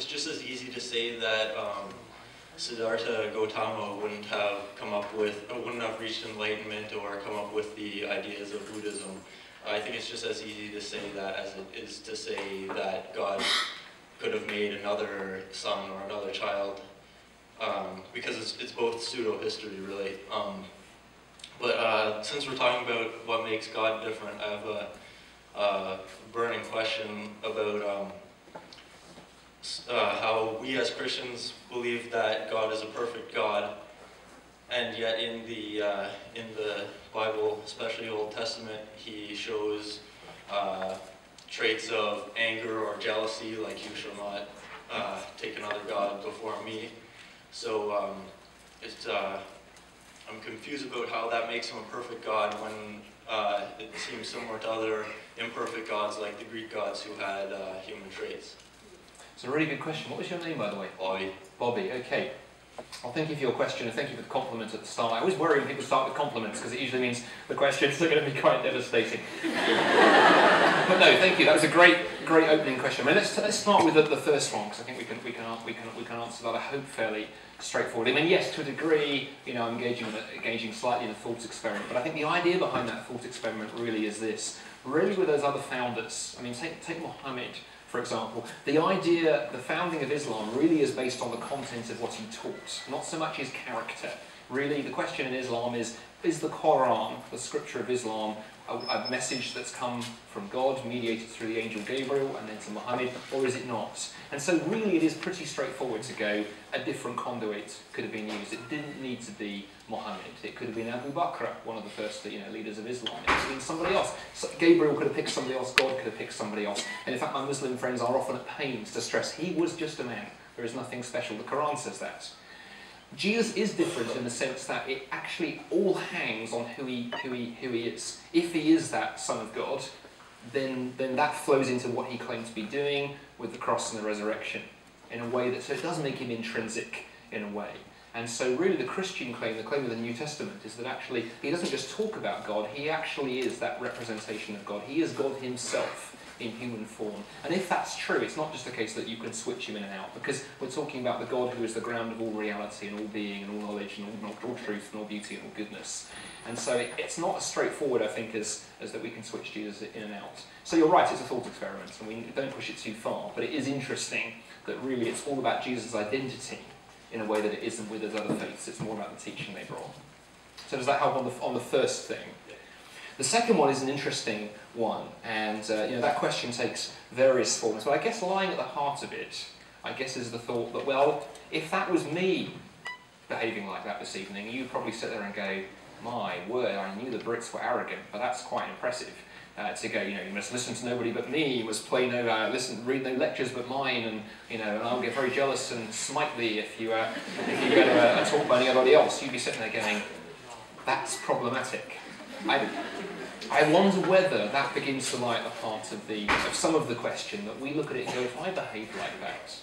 just as easy to say that Siddhartha Gautama wouldn't have reached enlightenment or come up with the ideas of Buddhism. I think it's just as easy to say that as it is to say that God could have made another son or another child, because it's both pseudo-history, really. But since we're talking about what makes God different, I have a burning question about how we as Christians believe that God is a perfect God, and yet in the Bible, especially Old Testament, he shows traits of anger or jealousy, like you shall not take another god before me. So I'm confused about how that makes him a perfect god when it seems similar to other imperfect gods like the Greek gods who had human traits.
It's a really good question. What was your name, by the way?
Bobby.
Bobby, okay. Well, thank you for your question, and thank you for the compliment at the start. I always worry when people start with compliments, because it usually means the questions are going to be quite devastating. But no, thank you. That was a great opening question. I mean, let's start with the first one, because I think we can answer that, I hope, fairly straightforwardly. I mean, yes, to a degree, I'm engaging slightly in a thought experiment, but I think the idea behind that thought experiment really is this. Really, with those other founders, I mean, take Muhammad, for example, the founding of Islam really is based on the content of what he taught, not so much his character. Really, the question in Islam is, is the Quran, the scripture of Islam, a message that's come from God, mediated through the angel Gabriel and then to Muhammad, or is it not? And so really it is pretty straightforward to go, a different conduit could have been used. It didn't need to be Muhammad. It could have been Abu Bakr, one of the first leaders of Islam. It could have been somebody else. So Gabriel could have picked somebody else, God could have picked somebody else. And in fact, my Muslim friends are often at pains to stress he was just a man. There is nothing special. The Quran says that. Jesus is different in the sense that it actually all hangs on who he is. If he is that Son of God, then that flows into what he claimed to be doing with the cross and the resurrection in a way that, so it does make him intrinsic in a way. And so really the Christian claim, the claim of the New Testament, is that actually he doesn't just talk about God, he actually is that representation of God. He is God himself in human form. And if that's true, it's not just a case that you can switch him in and out, because we're talking about the God who is the ground of all reality and all being and all knowledge and all truth and all beauty and all goodness. And so it's not as straightforward, I think, as that we can switch Jesus in and out. So you're right, it's a thought experiment, and we don't push it too far, but it is interesting that really it's all about Jesus' identity in a way that it isn't with his other faiths. It's more about the teaching they brought. So does that help on the first thing? The second one is an interesting one, and that question takes various forms. But I guess lying at the heart of it, I guess, is the thought that, well, if that was me behaving like that this evening, you'd probably sit there and go, my word, I knew the Brits were arrogant, but that's quite impressive. To go, you must listen to nobody but me, you must read no lectures but mine, and I'll get very jealous and smite thee if you go to a talk by anybody else. You'd be sitting there going, that's problematic. I wonder whether that begins to lie at the heart of some of the question, that we look at it and go, if I behaved like that,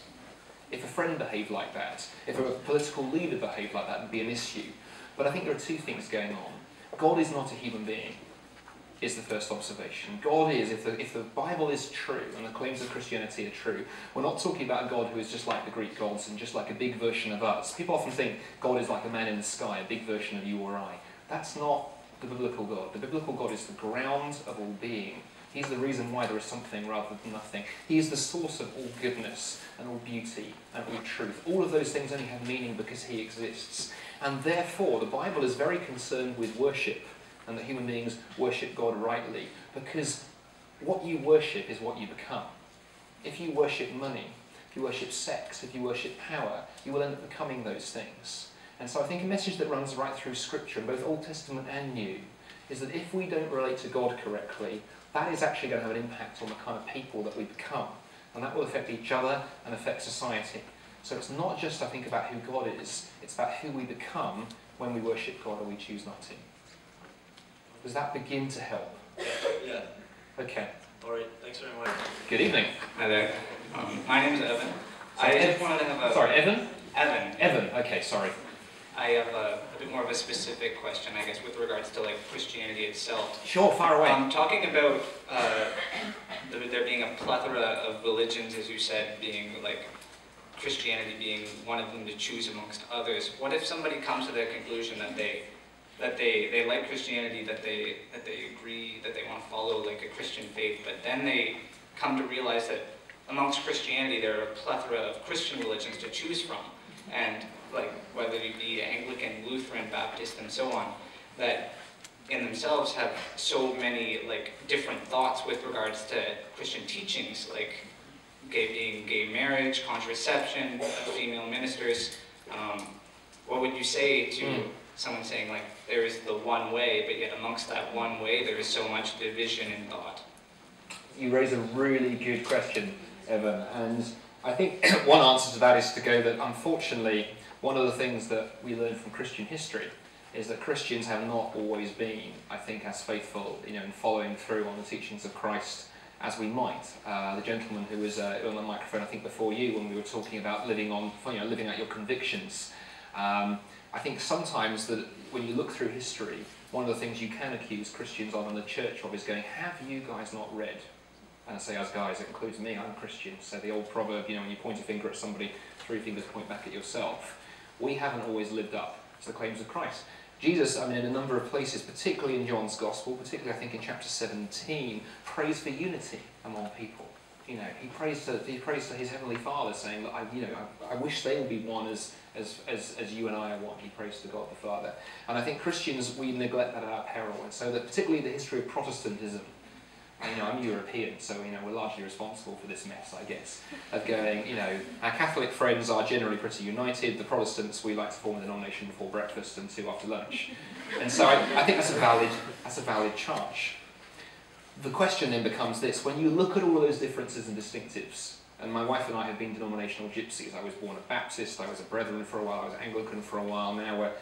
if a friend behaved like that, if a political leader behaved like that, it would be an issue. But I think there are two things going on. God is not a human being, is the first observation. God is, if the Bible is true and the claims of Christianity are true, we're not talking about a God who is just like the Greek gods and just like a big version of us. People often think God is like a man in the sky, a big version of you or I. That's not the biblical God. The biblical God is the ground of all being. He's the reason why there is something rather than nothing. He is the source of all goodness and all beauty and all truth. All of those things only have meaning because he exists. And therefore, the Bible is very concerned with worship and that human beings worship God rightly, because what you worship is what you become. If you worship money, if you worship sex, if you worship power, you will end up becoming those things. And so I think a message that runs right through Scripture, both Old Testament and New, is that if we don't relate to God correctly, that is actually going to have an impact on the kind of people that we become. And that will affect each other and affect society. So it's not just, I think, about who God is, it's about who we become when we worship God or we choose not to. Does that begin to help?
Yeah.
Okay.
All right, thanks very much.
Good evening.
Hi there. My name is Evan. I just wanted to have a...
Sorry, Evan?
Evan.
Evan, okay, sorry.
I have a bit more of a specific question, I guess, with regards to Christianity itself.
Sure, fire away.
Talking about there being a plethora of religions, as you said, being Christianity being one of them to choose amongst others. What if somebody comes to the conclusion that they like Christianity, that they agree that they want to follow a Christian faith, but then they come to realize that amongst Christianity there are a plethora of Christian religions to choose from, and whether it be Anglican, Lutheran, Baptist, and so on, that in themselves have so many different thoughts with regards to Christian teachings, gay marriage, contraception, female ministers. What would you say to someone saying there is the one way, but yet amongst that one way there is so much division in thought?
You raise a really good question, Evan, and I think one answer to that is to go that unfortunately one of the things that we learn from Christian history is that Christians have not always been, I think, as faithful in following through on the teachings of Christ as we might. The gentleman who was on the microphone, I think, before you, when we were talking about living out your convictions, I think sometimes that when you look through history, one of the things you can accuse Christians of and the church of is going, have you guys not read? And I say as guys, it includes me, I'm a Christian. So the old proverb, when you point a finger at somebody, 3 fingers point back at yourself. We haven't always lived up to the claims of Christ. Jesus, in a number of places, particularly in John's Gospel, particularly I think in chapter 17, prays for unity among people. You know, he prays to his heavenly Father, saying that I wish they would be one as you and I are one. He prays to God the Father. And I think Christians, we neglect that at our peril. And so that particularly the history of Protestantism, I'm European, so we're largely responsible for this mess, I guess, of going, our Catholic friends are generally pretty united. The Protestants, we like to form a denomination before breakfast and 2 after lunch. And so I think that's a valid charge. The question then becomes this: when you look at all of those differences and distinctives, and my wife and I have been denominational gypsies. I was born a Baptist, I was a Brethren for a while, I was Anglican for a while, now we're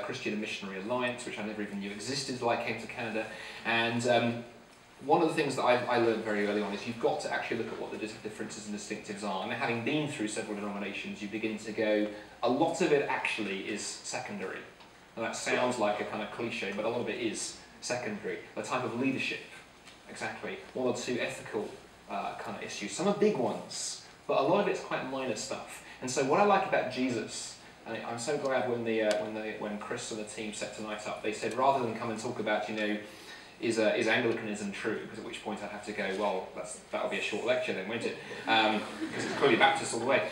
Christian and Missionary Alliance, which I never even knew existed until I came to Canada. And one of the things that I learned very early on is you've got to actually look at what the differences and distinctives are. And having been through several denominations, you begin to go, a lot of it actually is secondary. And that sounds like a kind of cliche, but a lot of it is secondary. The type of leadership, exactly. 1 or 2 ethical kind of issues. Some are big ones, but a lot of it's quite minor stuff. And so what I like about Jesus, and I'm so glad when Chris and the team set tonight up, they said rather than come and talk about, is Anglicanism true? Because at which point I'd have to go, well, that'll be a short lecture then, won't it? Because it's clearly Baptist all the way.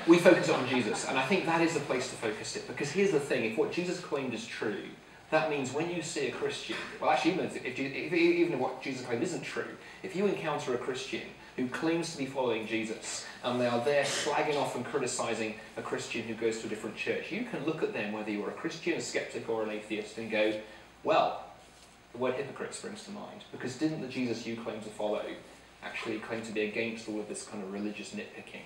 We focus on Jesus, and I think that is the place to focus it, because here's the thing: if what Jesus claimed is true, that means when you see a Christian, well actually even if what Jesus claimed isn't true, if you encounter a Christian who claims to be following Jesus, and they are there slagging off and criticising a Christian who goes to a different church, you can look at them, whether you're a Christian, a skeptic or an atheist, and go, well, the word hypocrite springs to mind, because didn't the Jesus you claim to follow actually claim to be against all of this kind of religious nitpicking?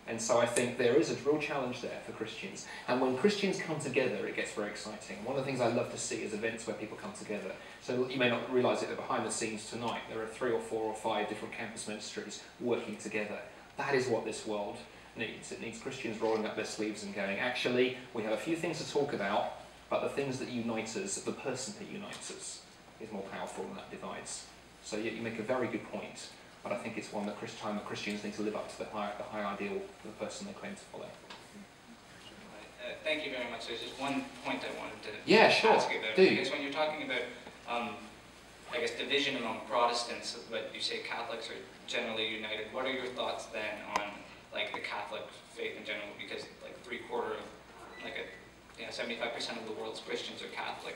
And so I think there is a real challenge there for Christians. And when Christians come together, it gets very exciting. One of the things I love to see is events where people come together. So you may not realise it, but behind the scenes tonight, there are 3 or 4 or 5 different campus ministries working together. That is what this world needs. It needs Christians rolling up their sleeves and going, actually, we have a few things to talk about, but the things that unite us, the person that unites us, is more powerful than that divides. So you make a very good point. But I think it's one that Christians need to live up to the high ideal of the person they claim to follow.
Thank you very much. There's just one point I wanted to
ask
you about.
Do.
Because when you're talking about, I guess, division among Protestants, but you say Catholics are generally united, what are your thoughts then on like the Catholic faith in general? Because like 75% of the world's Christians are Catholic.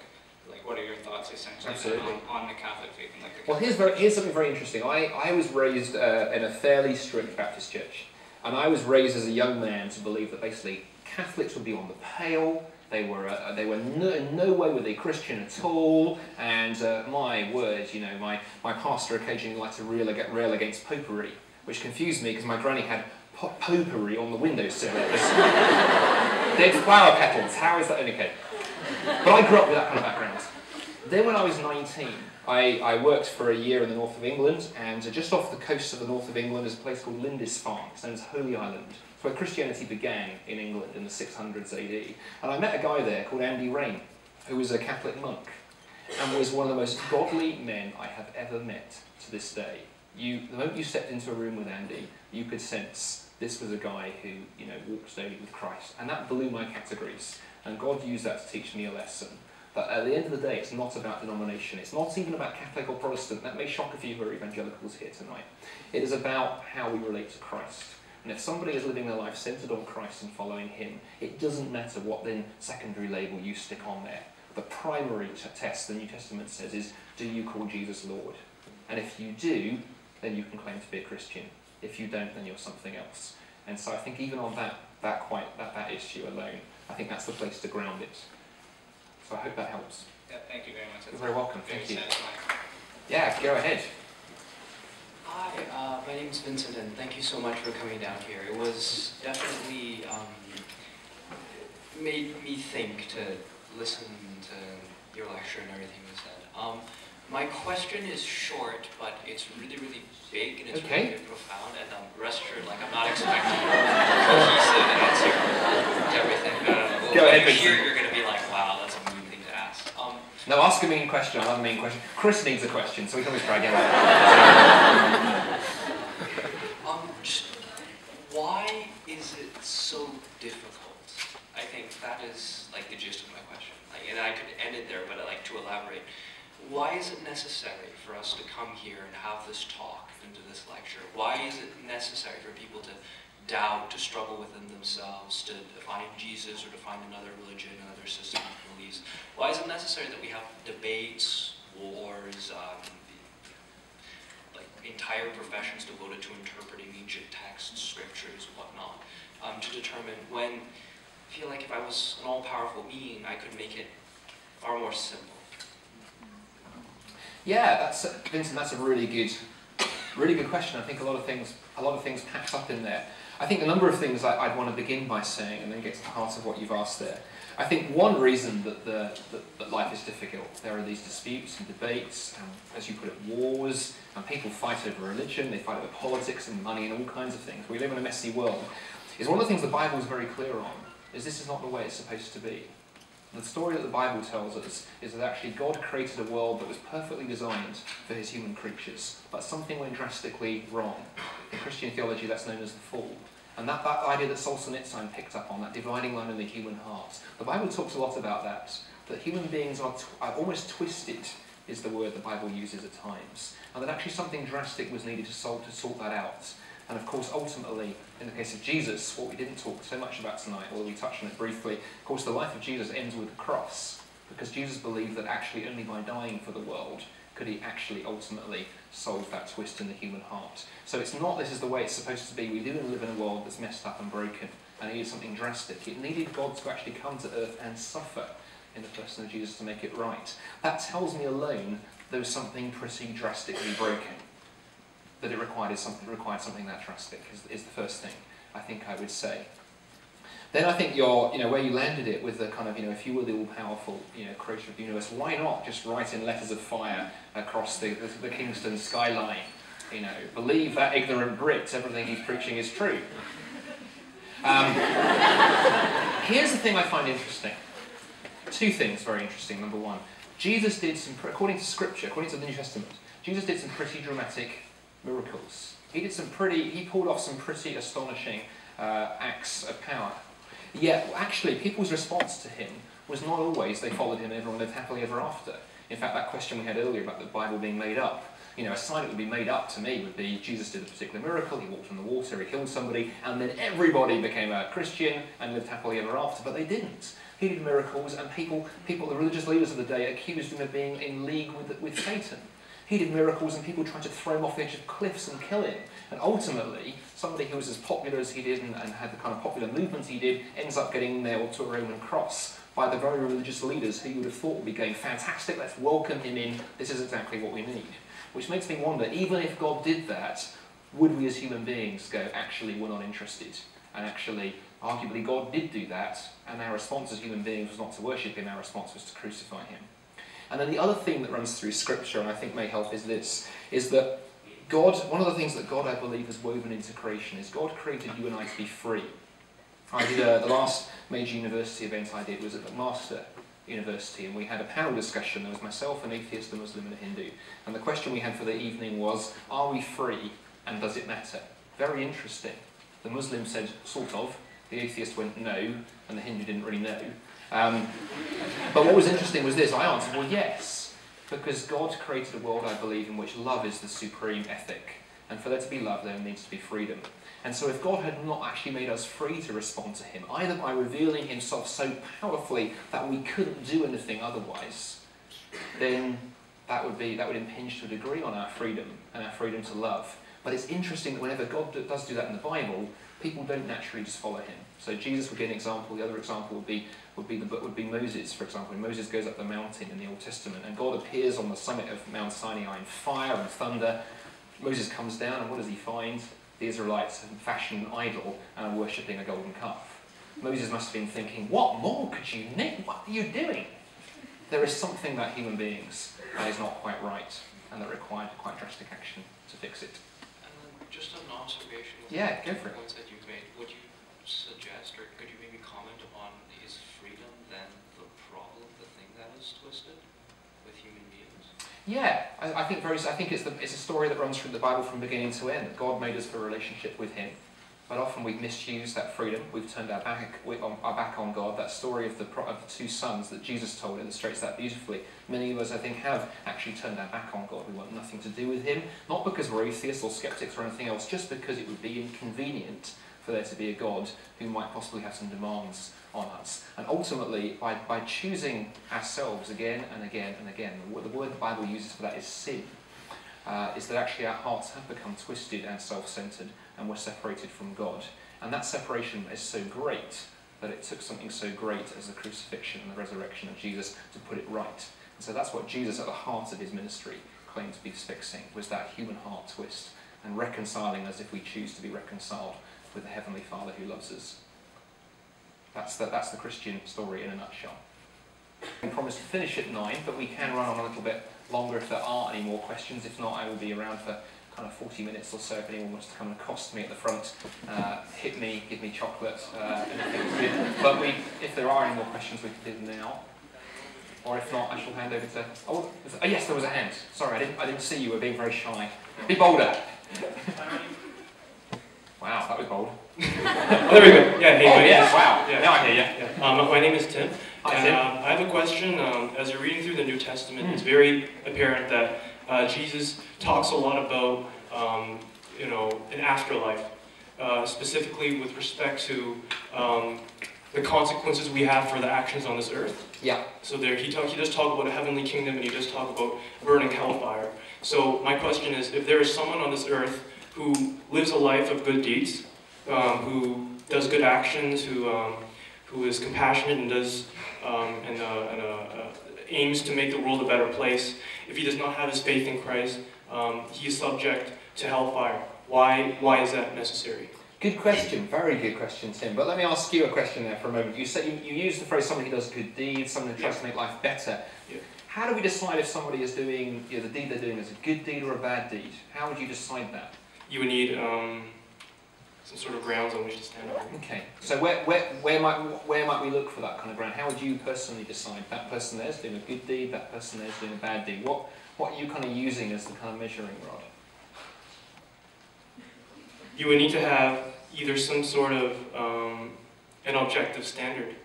Like, what are your thoughts essentially on the Catholic faith? And, like, the Catholic
here's something very interesting. I was raised in a fairly strict Baptist church, and I was raised as a young man to believe that basically Catholics would be on the pale. They were in no way were they Christian at all. And my word, my pastor occasionally liked to rail against popery, which confused me because my granny had potpourri on the windowsill. Dead flower petals. How is that okay? But I grew up with that kind of background. Then when I was 19, I worked for a year in the north of England, and just off the coast of the north of England is a place called Lindisfarne. It's known as Holy Island. It's where Christianity began in England in the 600s AD. And I met a guy there called Andy Rain, who was a Catholic monk, and was one of the most godly men I have ever met to this day. The moment you stepped into a room with Andy, you could sense this was a guy who walked daily with Christ. And that blew my categories. And God used that to teach me a lesson. But at the end of the day, it's not about denomination. It's not even about Catholic or Protestant. That may shock a few who are evangelicals here tonight. It is about how we relate to Christ. And if somebody is living their life centered on Christ and following him, it doesn't matter what then secondary label you stick on there. The primary test the New Testament says is, do you call Jesus Lord? And if you do, then you can claim to be a Christian. If you don't, then you're something else. And so I think even on that issue alone, I think that's the place to ground it. So I hope that helps.
Yeah, thank you very much.
You're very welcome. Thank you.
Satisfying.
Yeah, go ahead.
Hi, my name's Vincent, and thank you so much for coming down here. It was definitely made me think to listen to your lecture and everything you said. My question is short, but it's really, really big and it's really, really profound. And rest assured, like I'm not expecting a cohesive answer to everything.
Go ahead,
Vincent. Here, you're going to be like, wow, that's a mean thing to ask.
No, ask a mean question. I love a mean question. Chris needs a question, so we can always try again.
Just why is it so difficult? I think that is like the gist of my question. And I could end it there, but I like to elaborate. why is it necessary for us to come here and have this talk and do this lecture? Why is it necessary for people to doubt, to struggle within themselves, to find Jesus or to find another religion, another system of beliefs? Why is it necessary that we have debates, wars, like entire professions devoted to interpreting ancient texts, scriptures, whatnot, to determine when I feel like if I was an all-powerful being, I could make it far more simple?
Yeah, Vincent, that's a really good question. I think a lot of things packed up in there. I think a number of things I'd want to begin by saying, and then get to the heart of what you've asked there. I think one reason that life is difficult, there are these disputes and debates, and as you put it, wars, and people fight over religion, they fight over politics and money and all kinds of things. We live in a messy world. Is one of the things the Bible is very clear on, is this is not the way it's supposed to be. The story that the Bible tells us is that actually God created a world that was perfectly designed for his human creatures, but something went drastically wrong. In Christian theology, that's known as the fall. And that idea that Solzhenitsyn picked up on, that dividing line in the human heart, the Bible talks a lot about that human beings are almost twisted, is the word the Bible uses at times, and that actually something drastic was needed to sort that out. And of course, ultimately, in the case of Jesus, what we didn't talk so much about tonight, although we touched on it briefly, of course the life of Jesus ends with the cross, because Jesus believed that actually only by dying for the world could he actually ultimately solve that twist in the human heart. So it's not this is the way it's supposed to be. We do live in a world that's messed up and broken, and it needed something drastic. It needed God to actually come to earth and suffer in the person of Jesus to make it right. That tells me alone there was something pretty drastically broken. That it required something that drastic is the first thing I think I would say. Then I think where you landed it with the kind of, if you were the all-powerful, creator of the universe, why not just write in letters of fire across the Kingston skyline? Believe that ignorant Brit, everything he's preaching is true. Here's the thing I find interesting. Two things very interesting. Number one, Jesus did according to Scripture, according to the New Testament, Jesus did some pretty dramatic miracles. He pulled off some pretty astonishing acts of power. Yet, actually, people's response to him was not always they followed him and everyone lived happily ever after. In fact, that question we had earlier about the Bible being made up, a sign it would be made up to me would be Jesus did a particular miracle, he walked on the water, he healed somebody, and then everybody became a Christian and lived happily ever after, but they didn't. He did miracles, and people, the religious leaders of the day, accused him of being in league with Satan. He did miracles and people tried to throw him off the edge of cliffs and kill him. And ultimately, somebody who was as popular as he did and had the kind of popular movement he did ends up getting nailed to a Roman cross by the very religious leaders who you would have thought would be going, fantastic, let's welcome him in, this is exactly what we need. Which makes me wonder, even if God did that, would we as human beings go, actually, we're not interested? And actually, arguably, God did do that, and our response as human beings was not to worship him, our response was to crucify him. And then the other theme that runs through Scripture, and I think may help, is this, is that God, one of the things that God, I believe, has woven into creation is God created you and I to be free. I did the last major university event I did was at Bannister University, and we had a panel discussion. There was myself, an atheist, a Muslim, and a Hindu. And the question we had for the evening was, are we free, and does it matter? Very interesting. The Muslim said, sort of. The atheist went, no, and the Hindu didn't really know. But what was interesting was this. I answered, well, yes, because God created a world, I believe, in which love is the supreme ethic. And for there to be love, there needs to be freedom. And so if God had not actually made us free to respond to him, either by revealing himself so powerfully that we couldn't do anything otherwise, then that would impinge to a degree on our freedom and our freedom to love. But it's interesting that whenever God does do that in the Bible, people don't naturally just follow him. So Jesus would be an example. The other example would be Moses, for example. When Moses goes up the mountain in the Old Testament, and God appears on the summit of Mount Sinai in fire and thunder. Moses comes down, and what does he find? The Israelites have fashioned an idol and are worshipping a golden calf. Moses must have been thinking, what more could you need? What are you doing? There is something about human beings that is not quite right, and that required quite drastic action to fix it.
And then just an observation with
yeah, go for it.
The points that you've made. Would you suggest, or could you maybe comment on, is freedom then the problem, the thing that is twisted with human beings?
Yeah, I think it's a story that runs through the Bible from beginning to end. That God made us for a relationship with him, but often we've misused that freedom. We've turned our back on God. That story of the two sons that Jesus told illustrates that beautifully. Many of us, I think, have actually turned our back on God. We want nothing to do with him, not because we're atheists or skeptics or anything else, just because it would be inconvenient for there to be a God who might possibly have some demands on us. And ultimately, by choosing ourselves again and again and again, the word the Bible uses for that is sin, is that actually our hearts have become twisted and self-centered, and we're separated from God. And that separation is so great that it took something so great as the crucifixion and the resurrection of Jesus to put it right. And so that's what Jesus, at the heart of his ministry, claimed to be fixing, was that human heart twist and reconciling us if we choose to be reconciled with the Heavenly Father who loves us. That's the Christian story in a nutshell. We promised to finish at 9, but we can run on a little bit longer if there are any more questions. If not, I will be around for kind of 40 minutes or so if anyone wants to come and accost me at the front, hit me, give me chocolate, anything's good. But if there are any more questions, we can do them now. Or if not, I shall hand over to... Oh, yes, there was a hand. Sorry, I didn't see you. We're being very shy. Be bolder. Wow, that was bold.
Oh, there we go. Yeah, hey,
oh, yes, wow.
Yeah.
Now I hear you.
Yeah. My name is Tim.
Hi, Tim.
I have a question. As you're reading through the New Testament, it's very apparent that Jesus talks a lot about, an afterlife, specifically with respect to the consequences we have for the actions on this earth.
Yeah.
So he does talk about a heavenly kingdom, and he does talk about burning hellfire. So my question is, if there is someone on this earth who lives a life of good deeds, who does good actions, who is compassionate and does aims to make the world a better place, if he does not have his faith in Christ, he is subject to hellfire. Why is that necessary?
Good question, very good question, Tim. But let me ask you a question there for a moment. You said you used the phrase "somebody who does good deeds," someone who tries to make life better.
Yeah.
How do we decide if somebody is doing the deed they're doing is a good deed or a bad deed? How would you decide that?
You would need some sort of grounds on which to stand on.
Okay. So where might we look for that kind of ground? How would you personally decide that person there is doing a good deed, that person there is doing a bad deed? What are you kind of using as the kind of measuring rod?
You would need to have either some sort of an objective standard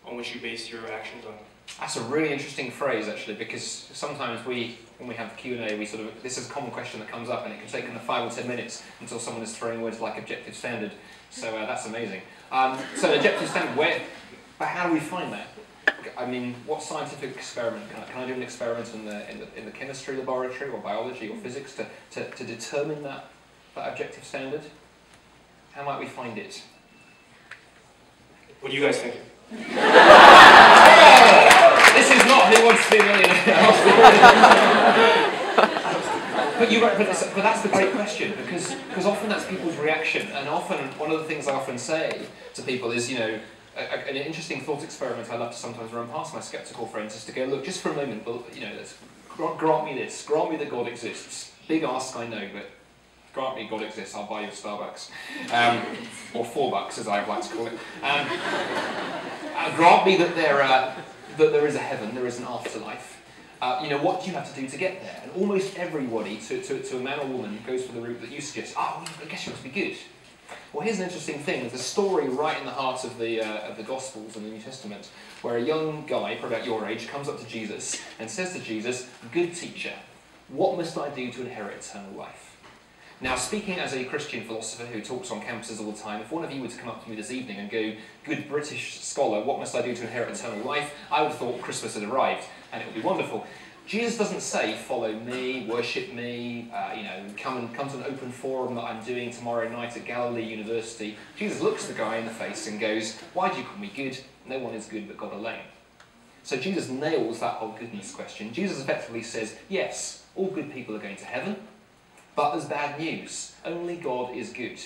on which you base your actions on.
That's a really interesting phrase, actually, because sometimes when we have the Q&A, this is a common question that comes up, and it can take kind of 5 or 10 minutes until someone is throwing words like objective standard. So that's amazing. So objective standard, but how do we find that? I mean, what scientific experiment can I do an experiment in the chemistry laboratory or biology or physics to determine that objective standard? How might we find it?
What do you guys think?
This is not Who Wants to Be a Millionaire. but that's the great question, because often that's people's reaction, and often one of the things I often say to people is, an interesting thought experiment I love to sometimes run past my skeptical friends is to go, look, just for a moment, let's grant me this, grant me that God exists. Big ask, I know, but grant me God exists, I'll buy you a Starbucks. Or $4, as I like to call it. Grant me that there is a heaven, there is an afterlife. What do you have to do to get there? And almost everybody, to a man or woman, goes for the route that you suggest. Oh, I guess you must be good. Well, here's an interesting thing. There's a story right in the heart of the Gospels in the New Testament, where a young guy, probably about your age, comes up to Jesus and says to Jesus, "Good teacher, what must I do to inherit eternal life?" Now, speaking as a Christian philosopher who talks on campuses all the time, if one of you were to come up to me this evening and go, "Good British scholar, what must I do to inherit eternal life?" I would have thought Christmas had arrived, and it would be wonderful. Jesus doesn't say, "Follow me, worship me, come to an open forum that I'm doing tomorrow night at Galilee University." Jesus looks the guy in the face and goes, "Why do you call me good? No one is good but God alone." So Jesus nails that whole goodness question. Jesus effectively says, yes, all good people are going to heaven, but there's bad news. Only God is good.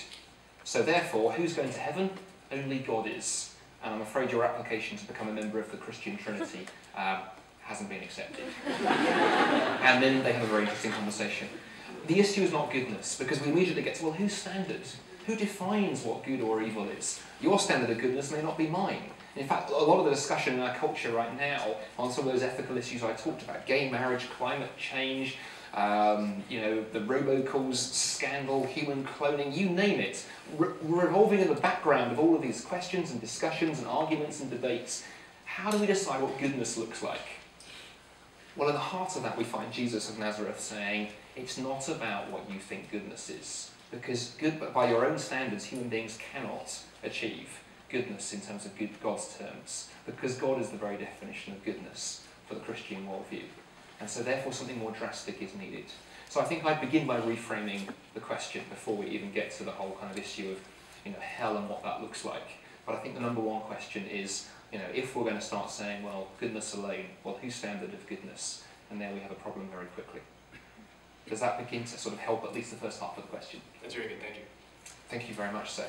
So therefore, who's going to heaven? Only God is. And I'm afraid your application to become a member of the Christian Trinity hasn't been accepted. And then they have a very interesting conversation. The issue is not goodness, because we immediately get to, well, whose standard? Who defines what good or evil is? Your standard of goodness may not be mine. In fact, a lot of the discussion in our culture right now on some of those ethical issues I talked about, gay marriage, climate change, you know, the robocalls, scandal, human cloning, you name it, revolving in the background of all of these questions and discussions and arguments and debates. How do we decide what goodness looks like? Well, at the heart of that, we find Jesus of Nazareth saying, it's not about what you think goodness is, because by your own standards, human beings cannot achieve goodness in terms of God's terms, because God is the very definition of goodness for the Christian worldview. And so therefore something more drastic is needed. So I think I'd begin by reframing the question before we even get to the whole kind of issue of, you know, hell and what that looks like. But I think the number one question is, you know, if we're going to start saying, well, goodness alone, well, whose standard of goodness? And there we have a problem very quickly. Does that begin to sort of help at least the first half of the question?
That's very good, thank you.
Thank you very much, sir.